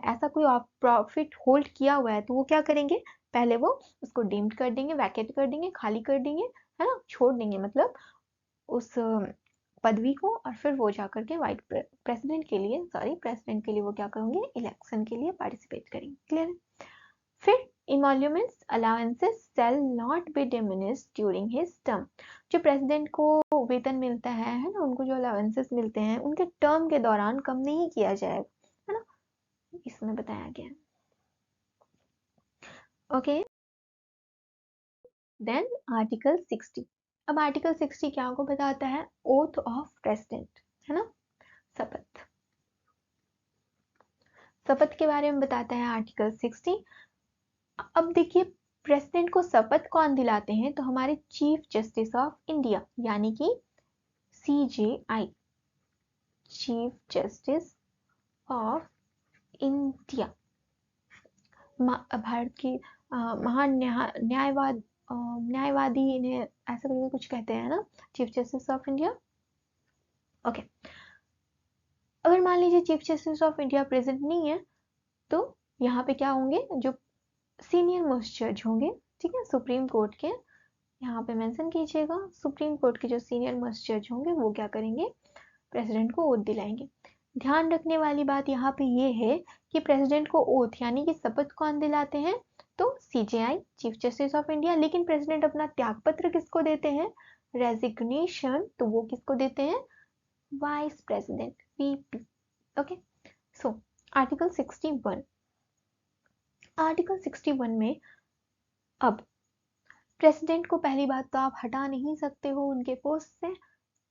ऐसा कोई प्रॉफिट होल्ड किया हुआ है, तो वो क्या करेंगे, पहले वो उसको डीम्ड कर देंगे, वैकेट कर देंगे, खाली कर देंगे, है ना, छोड़ देंगे मतलब उस पदवी को, और फिर वो जाकर के वाइट प्रेसिडेंट के लिए, सॉरी प्रेसिडेंट के लिए वो क्या करेंगे, इलेक्शन के लिए पार्टिसिपेट करेंगे। क्लियर है? फिर emoluments allowances shall not be diminished during his term। जो प्रेसिडेंट को वेतन मिलता है ना, उनको जो अलाउंसेस मिलते हैं उनके टर्म के दौरान कम नहीं किया जाएगा, है ना, इसमें बताया गया। Okay, then article 60। अब आर्टिकल 60 क्या को बताता है, ओथ ऑफ प्रेसिडेंट, है ना, शपथ। शपथ के बारे में बताता है आर्टिकल 60। अब देखिए प्रेसिडेंट को शपथ कौन दिलाते हैं? तो हमारे चीफ जस्टिस ऑफ इंडिया यानी कि CJI, chief justice of India, Bharat की महान न्यायवादी, इन्हें ऐसा करके कुछ कहते हैं ना, chief justice of India. Okay, अगर मान लीजिए chief justice of India present नहीं है तो यहाँ पे क्या होंगे, जो सीनियर मोस्ट जज होंगे, ठीक है, सुप्रीम कोर्ट के, यहाँ पे मेंशन कीजिएगा, सुप्रीम कोर्ट के जो सीनियर मोस्ट जज होंगे वो क्या करेंगे, प्रेसिडेंट को ओथ दिलाएंगे। ध्यान रखने वाली बात यहाँ पे ये है कि प्रेसिडेंट को ओथ यानी कि शपथ कौन दिलाते हैं, तो CJI, chief justice of India. लेकिन प्रेसिडेंट अपना त्यागपत्र किसको देते हैं, रेजिग्नेशन, तो वो किसको देते हैं, vice president, VP। Okay, so article 61, article 61 में अब प्रेसिडेंट को पहली बात तो आप हटा नहीं सकते हो उनके पोस्ट से,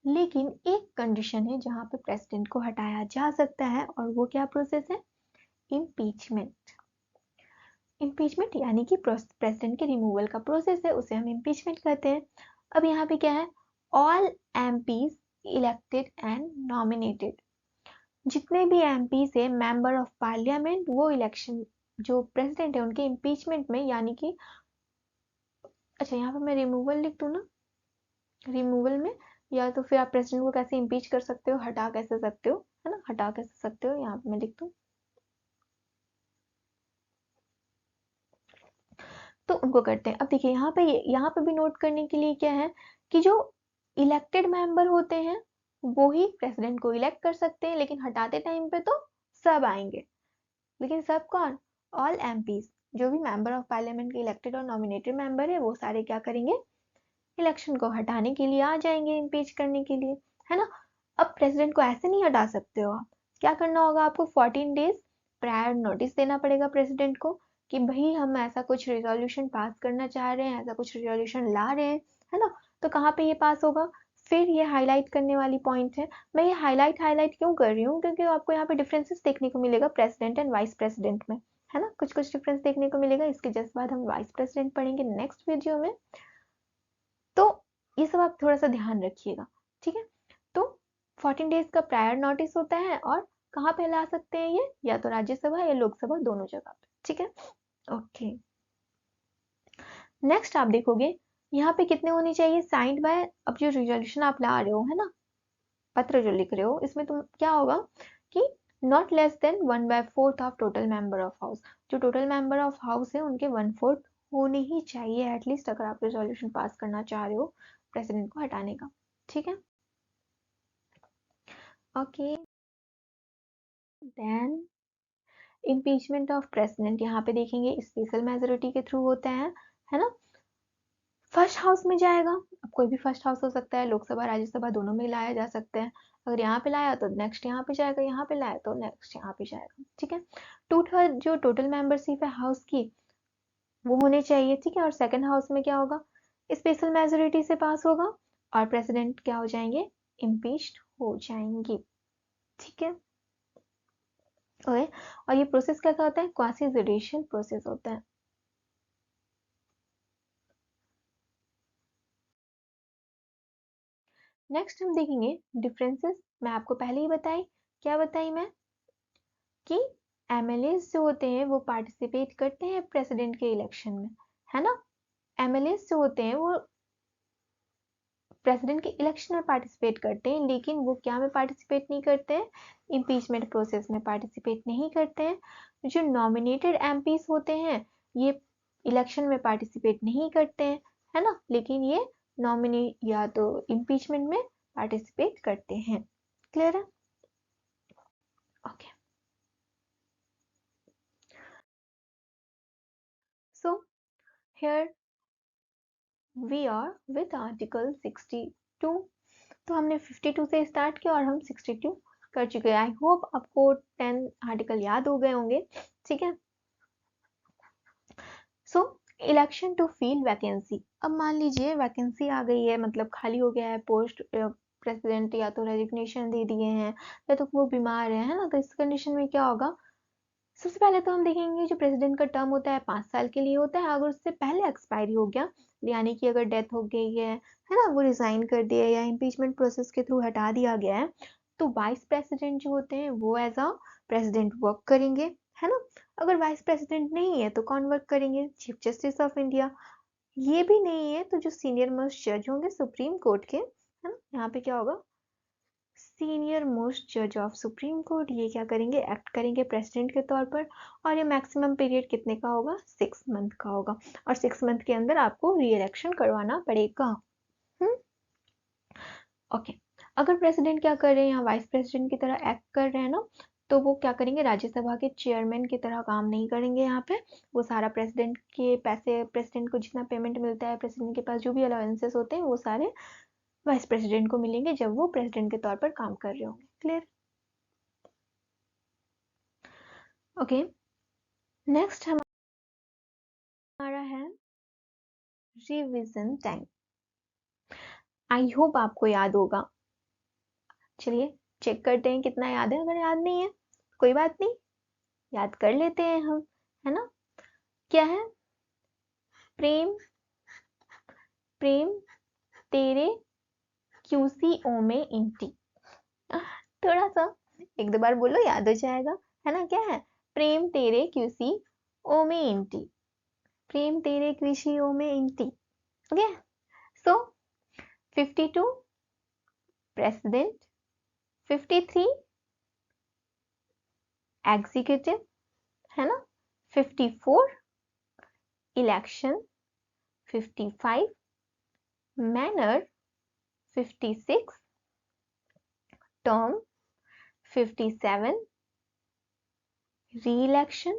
लेकिन एक कंडीशन है जहां पे प्रेसिडेंट को हटाया जा सकता है, और वो क्या प्रोसेस है, इम्पीचमेंट। इम्पीचमेंट यानी कि प्रेसिडेंट के रिमूवल का प्रोसेस है, उसे हम इम्पीचमेंट कहते हैं। अब यहाँ पे क्या है, all MPs elected and nominated, जितने भी MPs है, मेंबर ऑफ पार्लियामेंट, वो इलेक्शन जो प्रेसिडेंट है उनके इम्पीचमेंट में, यानी कि अच्छा यहाँ पे मैं रिमूवल लिख दूँ ना, रिमूवल में, या तो फिर आप प्रेसिडेंट को कैसे इम्पीच कर सकते हो, हटा कैसे सकते हो, है ना, हटा कैसे सकते हो, यहाँ पे मैं लिख दूँ, तो उनको करते हैं। अब देखिए यहाँ पे भी नोट करने के लिए क्या है कि जो इलेक्टेड मेंबर होते हैं वो ही प्रेसिडेंट को इलेक्ट कर सकते हैं, लेकिन हटाते टाइम पे तो सब आएंगे। लेकिन सब कौन, ऑल MPs, जो भी मेंबर ऑफ पार्लियामेंट के इलेक्टेड और नॉमिनेटेड मेंबर है वो सारे क्या करेंगे, इलेक्शन को हटाने के लिए आ जाएंगे, इम्पीच करने के लिए, है ना। अब प्रेसिडेंट को ऐसे नहीं हटा सकते हो आप, क्या करना होगा आपको, 14 डेज प्रायर नोटिस देना पड़ेगा प्रेसिडेंट को कि भाई हम ऐसा कुछ रिजोल्यूशन पास करना चाह रहे हैं, ऐसा कुछ रिजोल्यूशन ला रहे हैं, है ना। तो कहाँ पे ये पास होगा, फिर ये हाईलाइट करने वाली पॉइंट है। मैं ये हाईलाइट क्यों कर रही हूँ, क्योंकि आपको यहाँ पे डिफरेंसेस देखने को मिलेगा प्रेसिडेंट एंड वाइस प्रेसिडेंट में, है ना, कुछ कुछ डिफरेंस देखने को मिलेगा। इसके जस्ट बाद हम वाइस प्रेसिडेंट पढ़ेंगे नेक्स्ट वीडियो में, तो ये सब आप थोड़ा सा ध्यान रखिएगा, ठीक है। तो 14 डेज का प्रायर नोटिस होता है, और कहाँ पे ला सकते हैं ये, या तो राज्यसभा या लोकसभा, दोनों जगह पे, ठीक है। ओके, नेक्स्ट आप देखोगे यहाँ पे कितने होने चाहिए साइंड बाय, अब जो रिजोल्यूशन आप ला रहे हो, है ना, पत्र जो लिख रहे हो, इसमें तुम क्या होगा कि not less than 1/4 of total member of house, जो टोटल मेंबर ऑफ हाउस है उनके 1/4 होने ही चाहिए एटलीस्ट, अगर आप रिजोल्यूशन पास करना चाह रहे हो प्रेसिडेंट को हटाने का, ठीक है। Okay, then impeachment of president यहाँ पे देखेंगे स्पेशल मेजोरिटी के थ्रू होता है ना। फर्स्ट हाउस में जाएगा, अब कोई भी फर्स्ट हाउस हो सकता है, लोकसभा राज्यसभा दोनों में लाया जा सकता है। अगर यहाँ पे लाया तो नेक्स्ट यहाँ पे जाएगा, यहाँ पे लाया तो नेक्स्ट यहाँ पे जाएगा, ठीक है। 2/3 जो टोटल मेंबरशिप है हाउस की वो होने चाहिए, ठीक है। और सेकंड हाउस में क्या होगा, स्पेशल मेजोरिटी से पास होगा, और प्रेसिडेंट क्या हो जाएंगे, इम्पीच्ड हो जाएंगे, ठीक है। ओके, और ये प्रोसेस कैसा होता है, क्वासी जुडिशियल प्रोसेस होता है। नेक्स्ट हम देखेंगे डिफरेंसेस, मैं आपको पहले ही बताई, क्या बताई मैं, कि MLAs जो होते हैं वो पार्टिसिपेट करते हैं प्रेसिडेंट के इलेक्शन में, है ना। MLAs जो होते हैं वो प्रेसिडेंट के इलेक्शन में पार्टिसिपेट करते हैं, लेकिन वो क्या में पार्टिसिपेट नहीं करते हैं, इम्पीचमेंट प्रोसेस में पार्टिसिपेट नहीं करते हैं। जो नॉमिनेटेड MPs होते हैं ये इलेक्शन में पार्टिसिपेट नहीं करते हैं, है ना, लेकिन ये नॉमिनी या तो इम्पीचमेंट में पार्टिसिपेट करते हैं। क्लियर है, okay. So here we are with article 62, तो हमने 52 से स्टार्ट किया और हम 62 कर चुके हैं। आई होप आपको 10 आर्टिकल याद हो गए होंगे, ठीक है। सो इलेक्शन टू फिल वैकेंसी, अब मान लीजिए वैकेंसी आ गई है, मतलब खाली हो गया है पोस्ट, प्रेसिडेंट या तो रेजिग्नेशन दे दिए हैं या तो वो बीमार है ना, तो इस कंडीशन में क्या होगा, सबसे पहले तो हम देखेंगे जो प्रेसिडेंट का टर्म होता है 5 साल के लिए होता है। अगर उससे पहले एक्सपायरी हो गया, यानी कि अगर डेथ हो गई है ना, वो रिजाइन कर दिया या इम्पीचमेंट प्रोसेस के थ्रू हटा दिया गया है, तो वाइस प्रेसिडेंट जो होते हैं वो एज अ प्रेसिडेंट वर्क करेंगे, है ना। अगर वाइस प्रेसिडेंट नहीं है तो कौन वर्क करेंगे? Chief justice of India. ये भी नहीं है तो जो सीनियर मोस्ट जज होंगे सुप्रीम कोर्ट के, है ना, यहाँ पे क्या होगा? सीनियर मोस्ट जज ऑफ सुप्रीम कोर्ट, ये क्या करेंगे? एक्ट करेंगे प्रेसिडेंट के तौर पर। और ये मैक्सिमम पीरियड कितने का होगा? 6 मंथ का होगा। और 6 मंथ के अंदर आपको री इलेक्शन करवाना पड़ेगा। ओके। अगर प्रेसिडेंट क्या कर रहे हैं, यहाँ वाइस प्रेसिडेंट की तरह एक्ट कर रहे हैं ना, तो वो क्या करेंगे? राज्यसभा के चेयरमैन की तरह काम नहीं करेंगे यहाँ पे। वो सारा प्रेसिडेंट के पैसे, प्रेसिडेंट को जितना पेमेंट मिलता है, प्रेसिडेंट के पास जो भी अलाउंसेस होते हैं, वो सारे वाइस प्रेसिडेंट को मिलेंगे जब वो प्रेसिडेंट के तौर पर काम कर रहे होंगे। क्लियर? ओके। नेक्स्ट हमारा है रिवीजन टाइम। आई होप आपको याद होगा। चलिए चेक करते हैं कितना याद है। अगर याद नहीं है कोई बात नहीं, याद कर लेते हैं हम, है ना। क्या है? प्रेम, प्रेम तेरे QCO में इंटी। थोड़ा सा एक दो बार बोलो, याद हो जाएगा, है ना। क्या है? प्रेम तेरे QCO में इंटी, प्रेम तेरे QCO में इंटी। ओके। सो 52 प्रेसिडेंट, 53 एग्जीक्यूटिव, है ना, 54 election, 55 manner, 56 term, 57 re-election,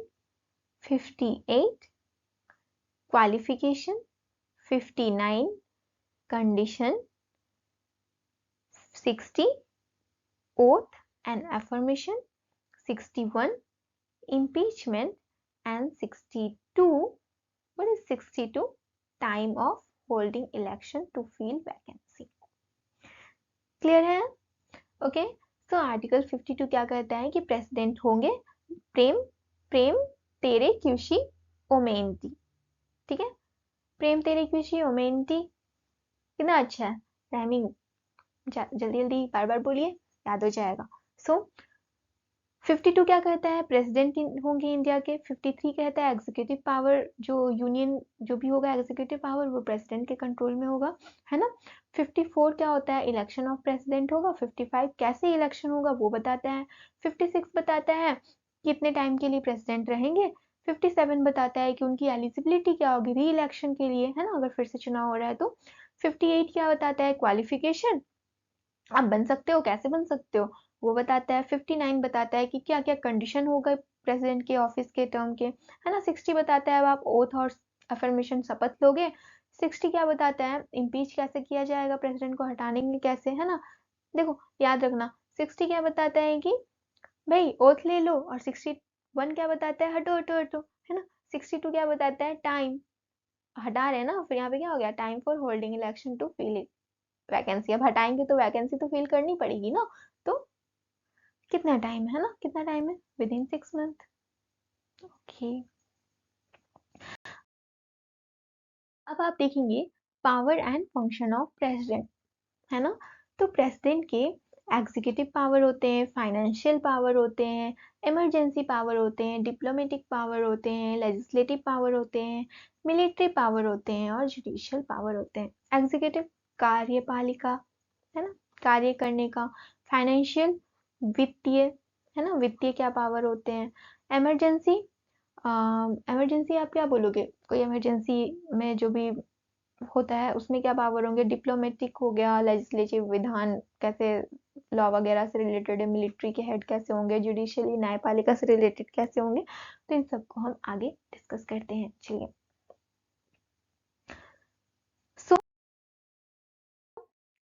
58 qualification, 59 condition, 60 oath and affirmation, 61 impeachment, and 62, what is 62? Time of holding election to fill vacancy. Clear है? ओके। सो आर्टिकल 52 क्या कहता है कि प्रेसिडेंट होंगे प्रेम, प्रेम तेरे क्यूशी ओमेंटी। ठीक है, प्रेम तेरे क्यूशी ओमेंटी। कितना अच्छा है राइमिंग। जल्दी जल्दी बार बार बोलिए, याद हो जाएगा। सो 52 क्या कहता है? प्रेसिडेंट होंगे इंडिया के। 53 कहता है एग्जीक्यूटिव पावर, जो यूनियन जो भी होगा एग्जीक्यूटिव पावर वो प्रेसिडेंट के कंट्रोल में होगा, है ना। 54 क्या होता है? इलेक्शन ऑफ प्रेसिडेंट होगा। 55 कैसे इलेक्शन होगा वो बताता है। 56 बताता है कितने टाइम के लिए प्रेसिडेंट रहेंगे। 57 बताता है कि उनकी एलिजिबिलिटी क्या होगी री इलेक्शन के लिए, है ना, अगर फिर से चुनाव हो रहा है तो। 58 क्या बताता है? क्वालिफिकेशन, आप बन सकते हो, कैसे बन सकते हो वो बताता है। 59 बताता है कि क्या क्या कंडीशन होगा प्रेसिडेंट के ऑफिस के टर्म के, है ना। 60 बताता है अब आप ओथ और अफर्मेशन शपथ लोगे। 60 क्या बताता है? इम्पीच कैसे किया जाएगा, प्रेसिडेंट को हटानेंगे कैसे, है ना। देखो याद रखना, 60 क्या बताता है कि भाई ओथ ले लो, और 61 क्या बताता है? हटो हटो हटो, है ना। 62 क्या बताता है? टाइम, हटा रहे हैं ना, फिर यहाँ पे क्या हो गया? Time for holding election to fill it vacancy. अब हटाएंगे तो वैकेंसी तो फिल करनी पड़ेगी ना, तो कितना टाइम है ना, कितना टाइम है? With in 6 month. ओके। अब आप देखेंगे power and function of president, है ना। तो प्रेसिडेंट के एग्जीक्यूटिव पावर होते हैं, फाइनेंशियल पावर होते हैं, इमरजेंसी पावर होते हैं, डिप्लोमेटिक पावर होते हैं, लेजिस्लेटिव पावर होते हैं, मिलिट्री पावर होते हैं, और जुडिशियल पावर होते हैं। एग्जीक्यूटिव कार्यपालिका, है ना, कार्य करने का। फाइनेंशियल वित्तीय, है ना, वित्तीय क्या पावर होते हैं। इमरजेंसी, इमरजेंसी आप क्या बोलोगे? कोई इमरजेंसी में जो भी होता है उसमें क्या पावर होंगे? डिप्लोमेटिक हो गया, लेजिस्लेटिव विधान कैसे लॉ वगैरह से रिलेटेड है, मिलिट्री के हेड कैसे होंगे, जुडिशियली न्यायपालिका से रिलेटेड कैसे होंगे, तो इन सबको हम आगे डिस्कस करते हैं। चलिए सो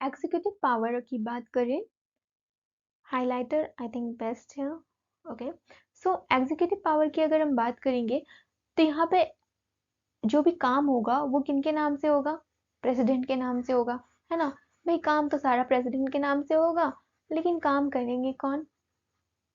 एग्जीक्यूटिव पावर की बात करें, हाइलाइटर आई थिंक बेस्ट है। ओके। सो एग्जीक्यूटिव पावर की अगर हम बात करेंगे तो यहाँ पे जो भी काम होगा वो किनके नाम से होगा? प्रेसिडेंट के नाम से होगा, है ना। भाई काम तो सारा प्रेसिडेंट के नाम से होगा, लेकिन काम करेंगे कौन?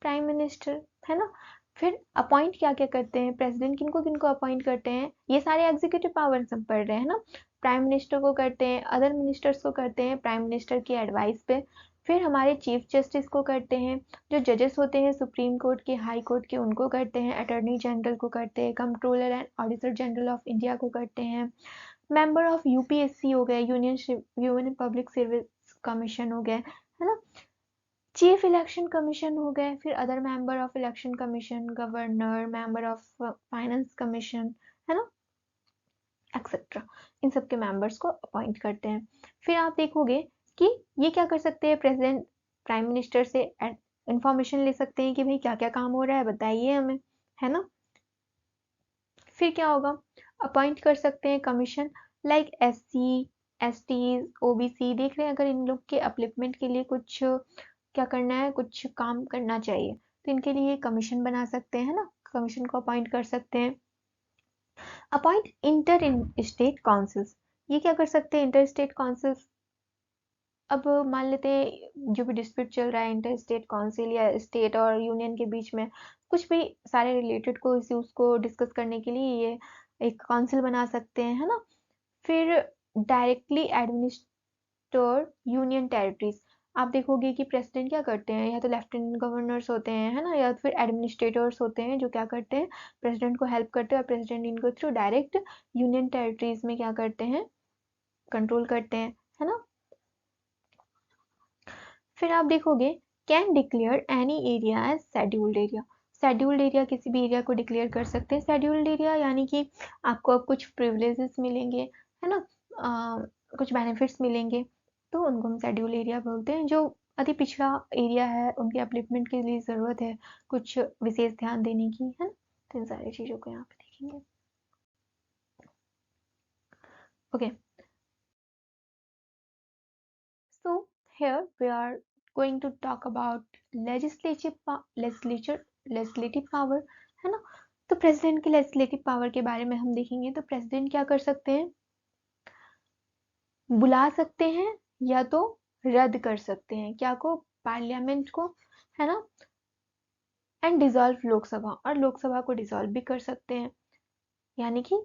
प्राइम मिनिस्टर, है ना। फिर अपॉइंट क्या क्या करते हैं प्रेसिडेंट, किनको किनको अपॉइंट करते हैं, ये सारे एग्जीक्यूटिव पावर्स हम पढ़ रहे हैं ना। प्राइम मिनिस्टर को करते हैं, अदर मिनिस्टर्स को करते हैं प्राइम मिनिस्टर की एडवाइस पे। फिर हमारे चीफ जस्टिस को करते हैं, जो जजेस होते हैं सुप्रीम कोर्ट के, हाई कोर्ट के, उनको करते हैं। अटॉर्नी जनरल को करते हैं, controller and auditor general of India को करते हैं। मेंबर ऑफ यूपीएससी हो गए, यूनियन पब्लिक सर्विस कमीशन हो गए, है ना। चीफ इलेक्शन कमीशन हो गए, फिर other member of election commission, governor, member of finance commission, है ना, एक्सेट्रा। इन सब के मेंबर्स को अपॉइंट करते हैं। फिर आप देखोगे कि ये क्या कर सकते हैं प्रेसिडेंट, प्राइम मिनिस्टर से इंफॉर्मेशन ले सकते हैं कि भाई क्या क्या काम हो रहा है बताइए हमें, है ना। फिर क्या होगा, अपॉइंट कर सकते हैं commission, like SC, STs, OBC, देख रहे हैं अगर इन लोग के अपलिफ्टमेंट के लिए कुछ क्या करना है, कुछ काम करना चाहिए, तो इनके लिए कमीशन बना सकते हैं ना, कमीशन को अपॉइंट कर सकते हैं। अपॉइंट इंटर स्टेट काउंसिल्स, ये क्या कर सकते हैं इंटर स्टेट काउंसिल्स। अब मान लेते हैं जो भी डिस्प्यूट चल रहा है इंटर स्टेट काउंसिल या स्टेट और यूनियन के बीच में, कुछ भी सारे रिलेटेड को इश्यूज को डिस्कस करने के लिए ये एक काउंसिल बना सकते हैं, है ना। फिर डायरेक्टली एडमिनिस्टर यूनियन टेरिटरीज, आप देखोगे कि प्रेसिडेंट क्या करते हैं, या तो लेफ्टिनेंट गवर्नर्स होते हैं, है ना, या फिर एडमिनिस्ट्रेटर्स होते हैं जो क्या करते हैं, प्रेसिडेंट को हेल्प करते हैं, और प्रेसिडेंट इनको थ्रू डायरेक्ट यूनियन टेरिटरीज में क्या करते हैं, कंट्रोल करते हैं, है ना। फिर आप देखोगे can declare any area as scheduled area, scheduled area किसी भी एरिया को डिक्लेयर कर सकते हैं। शेड्यूल्ड एरिया यानी कि आपको अब कुछ प्रिविलेजेस मिलेंगे, है ना, कुछ बेनिफिट्स मिलेंगे, तो उनको हम शेड्यूल एरिया बोलते हैं। जो अति पिछड़ा एरिया है, उनके अपलिफ्टमेंट के लिए ज़रूरत है कुछ विशेष ध्यान देने की, है ना। तो इन सारी चीज़ों को यहाँ पे देखेंगे। Okay, so here we are going to talk about legislative power, है ना। तो प्रेसिडेंट की लेजिस्लेटिव पावर के बारे में हम देखेंगे। तो प्रेसिडेंट क्या कर सकते हैं, बुला सकते हैं या तो रद्द कर सकते हैं, क्या को, पार्लियामेंट को, है ना। एंड डिसॉल्व लोकसभा, और लोकसभा को डिसॉल्व भी कर सकते हैं, यानी कि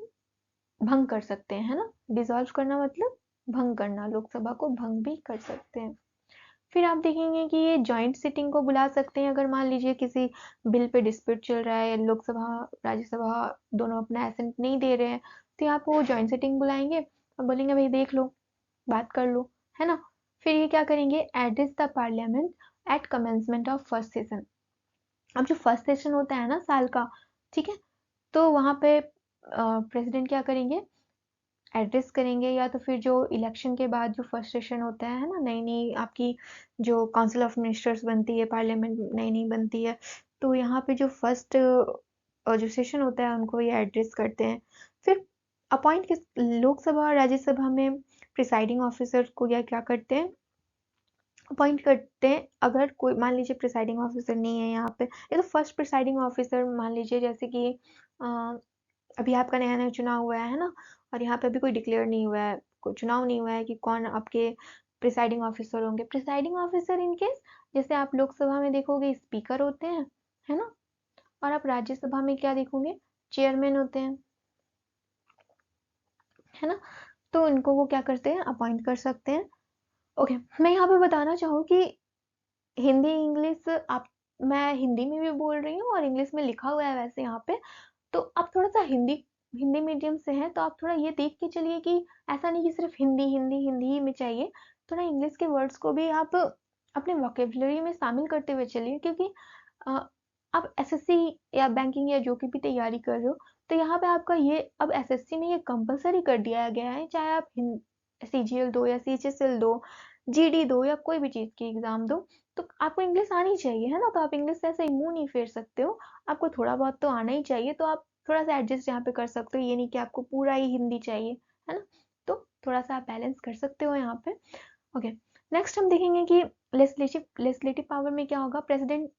भंग कर सकते हैं, है ना। डिसॉल्व करना मतलब भंग करना, लोकसभा को भंग भी कर सकते हैं। फिर आप देखेंगे कि ये जॉइंट सिटिंग को बुला सकते हैं, अगर मान लीजिए किसी बिल पे डिस्प्यूट चल रहा है, लोकसभा राज्यसभा दोनों अपना एसेंट नहीं दे रहे हैं, तो यहाँ पे वो जॉइंट सिटिंग बुलाएंगे और बोलेंगे भाई देख लो, बात कर लो, है ना। फिर ये क्या करेंगे, address the parliament at commencement of first session. अब जो फर्स्ट सेशन होता है ना साल का, ठीक है, तो वहाँ पे प्रेसिडेंट क्या करेंगे, एड्रेस करेंगे, या तो फिर जो इलेक्शन के बाद जो फर्स्ट सेशन होता है ना, नई नई आपकी जो काउंसिल ऑफ मिनिस्टर्स बनती है, पार्लियामेंट नई नई बनती है, तो यहाँ पे जो फर्स्ट जो सेशन होता है उनको ये एड्रेस करते हैं। फिर अपॉइंट किस, लोकसभा और राज्यसभा में प्रिसाइडिंग ऑफिसर को या क्या करते हैं, अपॉइंट करते हैं। अगर कोई मान लीजिए प्रिसाइडिंग ऑफिसर नहीं है यहाँ पे, या तो फर्स्ट प्रिसाइडिंग ऑफिसर मान लीजिए, जैसे कि अभी आपका नया नया चुनाव हुआ है ना, और यहाँ पे अभी कोई डिक्लेयर नहीं हुआ है, कोई चुनाव नहीं हुआ है कि कौन आपके प्रिसाइडिंग ऑफिसर होंगे। प्रिसाइडिंग ऑफिसर इन केस, जैसे आप लोकसभा में देखोगे स्पीकर होते हैं, है ना, और आप राज्यसभा में क्या देखोगे, चेयरमैन होते हैं, है ना। तो इनको वो क्या करते हैं, अपॉइंट कर सकते हैं। ओके, मैं यहाँ पे बताना चाहूँ कि हिंदी इंग्लिश आप, मैं हिंदी में भी बोल रही हूँ और इंग्लिश में लिखा हुआ है वैसे यहाँ पे, तो आप थोड़ा सा हिंदी हिंदी मीडियम से हैं तो आप थोड़ा ये देख के चलिए कि ऐसा नहीं कि सिर्फ हिंदी हिंदी हिंदी ही में चाहिए, थोड़ा इंग्लिश के वर्ड्स को भी आप अपने वोकेबलरी में शामिल करते हुए चलिए, क्योंकि अ, आप एसएससी या बैंकिंग या जो की भी तैयारी कर रहे हो, तो यहाँ पे आपका ये अब एसएससी में ये कंपलसरी कर दिया गया है, चाहे आप सीजीएल दो या सीएचएसएल दो, जीडी दो, या कोई भी चीज़ की एग्ज़ाम दो, तो आपको इंग्लिश आनी चाहिए, है ना। तो आप इंग्लिश से ऐसे मुंह नहीं फेर सकते हो, आपको थोड़ा बहुत तो आना ही चाहिए, तो आप थोड़ा सा एडजस्ट यहाँ पे कर सकते हो, ये नहीं कि आपको पूरा ही हिंदी चाहिए, है ना। तो थोड़ा सा आप बैलेंस कर सकते हो यहाँ पे। ओके, नेक्स्ट हम देखेंगे कि लेजिस्लेटिव पावर में क्या होगा, प्रेसिडेंट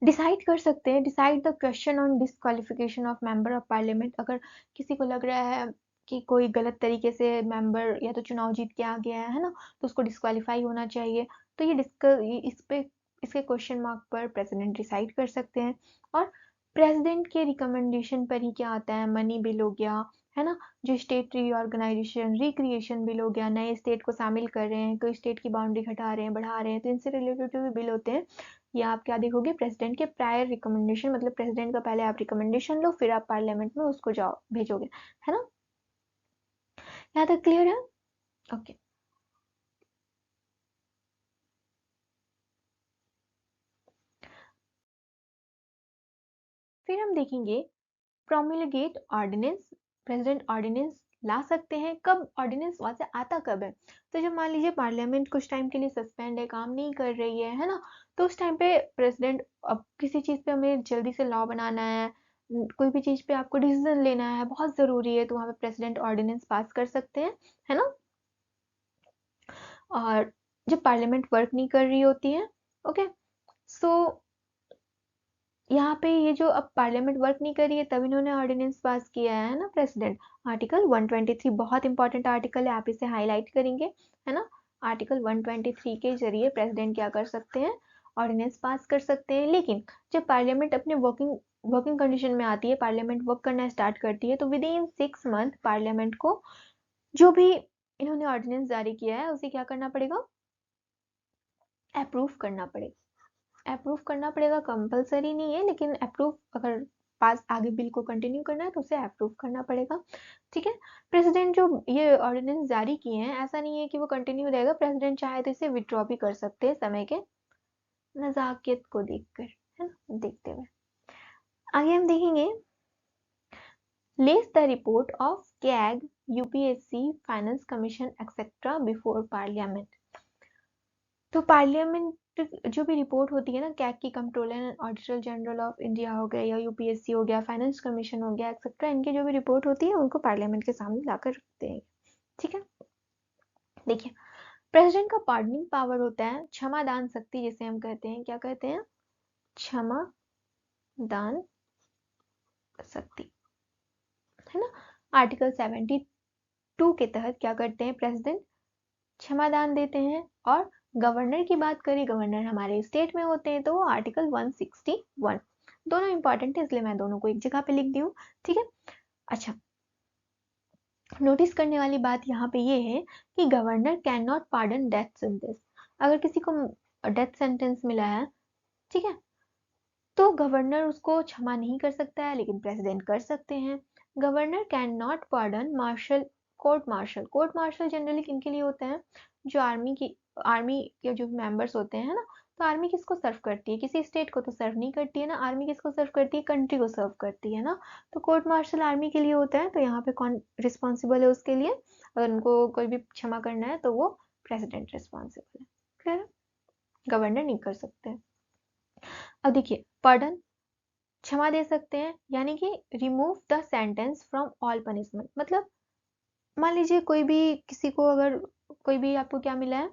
डिसाइड कर सकते हैं, decide the question on disqualification of member of parliament. अगर किसी को लग रहा है कि कोई गलत तरीके से मेंबर या तो चुनाव जीत के आ गया है ना, तो उसको डिस्क्वालीफाई होना चाहिए, तो ये इस पे इसके क्वेश्चन मार्क पर प्रेसिडेंट डिसाइड कर सकते हैं। और प्रेसिडेंट के रिकमेंडेशन पर ही क्या आता है, मनी बिल हो गया, है ना, जो स्टेट रीऑर्गेनाइजेशन रिक्रिएशन बिल हो गया, नए स्टेट को शामिल कर रहे हैं, कोई स्टेट की बाउंड्री घटा रहे हैं, बढ़ा रहे हैं, तो इनसे रिलेटेड जो भी बिल होते हैं, या आप क्या देखोगे, प्रेसिडेंट के प्रायर रिकमेंडेशन, मतलब प्रेसिडेंट का पहले आप रिकमेंडेशन लो, फिर आप पार्लियामेंट में उसको जाओ भेजोगे, है ना। यहाँ तक क्लियर है? ओके। फिर हम देखेंगे प्रोमिलगेट ऑर्डिनेंस। प्रेसिडेंट ऑर्डिनेंस ला सकते हैं कब, ऑर्डिनेंस वहां से आता कब है, तो जब मान लीजिए पार्लियामेंट कुछ टाइम के लिए सस्पेंड है, काम नहीं कर रही है ना, तो उस टाइम पे प्रेसिडेंट, अब किसी चीज पे हमें जल्दी से लॉ बनाना है, कोई भी चीज पे आपको डिसीजन लेना है, बहुत जरूरी है, तो वहां पे प्रेसिडेंट ऑर्डिनेंस पास कर सकते हैं, है ना। और जब पार्लियामेंट वर्क नहीं कर रही होती है, ओके, सो यहाँ पे ये जो अब पार्लियामेंट वर्क नहीं कर रही है, तब इन्होंने ऑर्डिनेंस पास किया है ना प्रेसिडेंट। आर्टिकल 123 बहुत इंपॉर्टेंट आर्टिकल है, आप इसे हाईलाइट करेंगे, है ना। आर्टिकल 123 के जरिए प्रेसिडेंट क्या कर सकते हैं, ऑर्डिनेंस पास कर सकते हैं। लेकिन जब पार्लियामेंट अपने वर्किंग कंडीशन में आती है, पार्लियामेंट वर्क करना स्टार्ट करती है, तो विद इन 6 मंथ पार्लियामेंट को जो भी इन्होंने ऑर्डिनेंस जारी किया है उसे क्या करना पड़ेगा, अप्रूव करना पड़ेगा। अप्रूव करना पड़ेगा, कंपलसरी नहीं है, लेकिन अप्रूव अगर पास आगे बिल को कंटिन्यू करना है तो उसे अप्रूव करना पड़ेगा, ठीक है। प्रेसिडेंट जो ये ऑर्डिनेंस जारी किए हैं, ऐसा नहीं है कि वो कंटिन्यू रहेगा, प्रेसिडेंट चाहे तो इसे विड्रॉ भी कर सकते हैं समय के नजाकत को देखकर, है ना, देखते हुए। आगे हम देखेंगे less the report of CAG, UPSC, finance commission etcetera before parliament. तो पार्लियामेंट जो भी रिपोर्ट होती है ना, कैग की, controller and auditor general of India हो गया, या यूपीएससी हो गया, फाइनेंस कमीशन हो गया, एक्सेट्रा, इनकी जो भी रिपोर्ट होती है उनको पार्लियामेंट के सामने लाकर रखते हैं, ठीक है। देखिए, प्रेसिडेंट का पार्डनिंग पावर होता है, क्षमा दान शक्ति जिसे हम कहते हैं, क्या कहते हैं, क्षमा दान शक्ति, है ना। आर्टिकल 72 के तहत क्या करते हैं प्रेसिडेंट, क्षमादान देते हैं। और गवर्नर की बात करें, गवर्नर हमारे स्टेट में होते हैं, तो वो आर्टिकल 161, दोनों इंपॉर्टेंट है इसलिए मैं दोनों को एक जगह पे लिख दी हूँ, ठीक है। अच्छा, नोटिस करने वाली बात यहाँ पे ये है कि governor can not pardon death sentence. अगर किसी को डेथ सेंटेंस मिला है, ठीक है, तो गवर्नर उसको क्षमा नहीं कर सकता है, लेकिन प्रेसिडेंट कर सकते हैं। Governor can not pardon martial, court martial generally किनके लिए होते हैं, जो आर्मी के जो मेंबर्स होते हैं, ना, तो आर्मी किसको सर्व करती है, किसी स्टेट को तो सर्व नहीं करती है ना, आर्मी किसको सर्व करती है, कंट्री को सर्व करती है ना। तो कोर्ट मार्शल आर्मी के लिए होता है, तो यहाँ पे कौन रिस्पॉन्सिबल है उसके लिए, अगर उनको कोई भी क्षमा करना है तो वो प्रेसिडेंट रिस्पॉन्सिबल है, क्लियर। गवर्नर नहीं कर सकते। अब देखिए, पार्डन क्षमा दे सकते हैं, यानी कि remove the sentence from all punishment, मतलब मान लीजिए कोई भी, किसी को अगर कोई भी आपको क्या मिला है,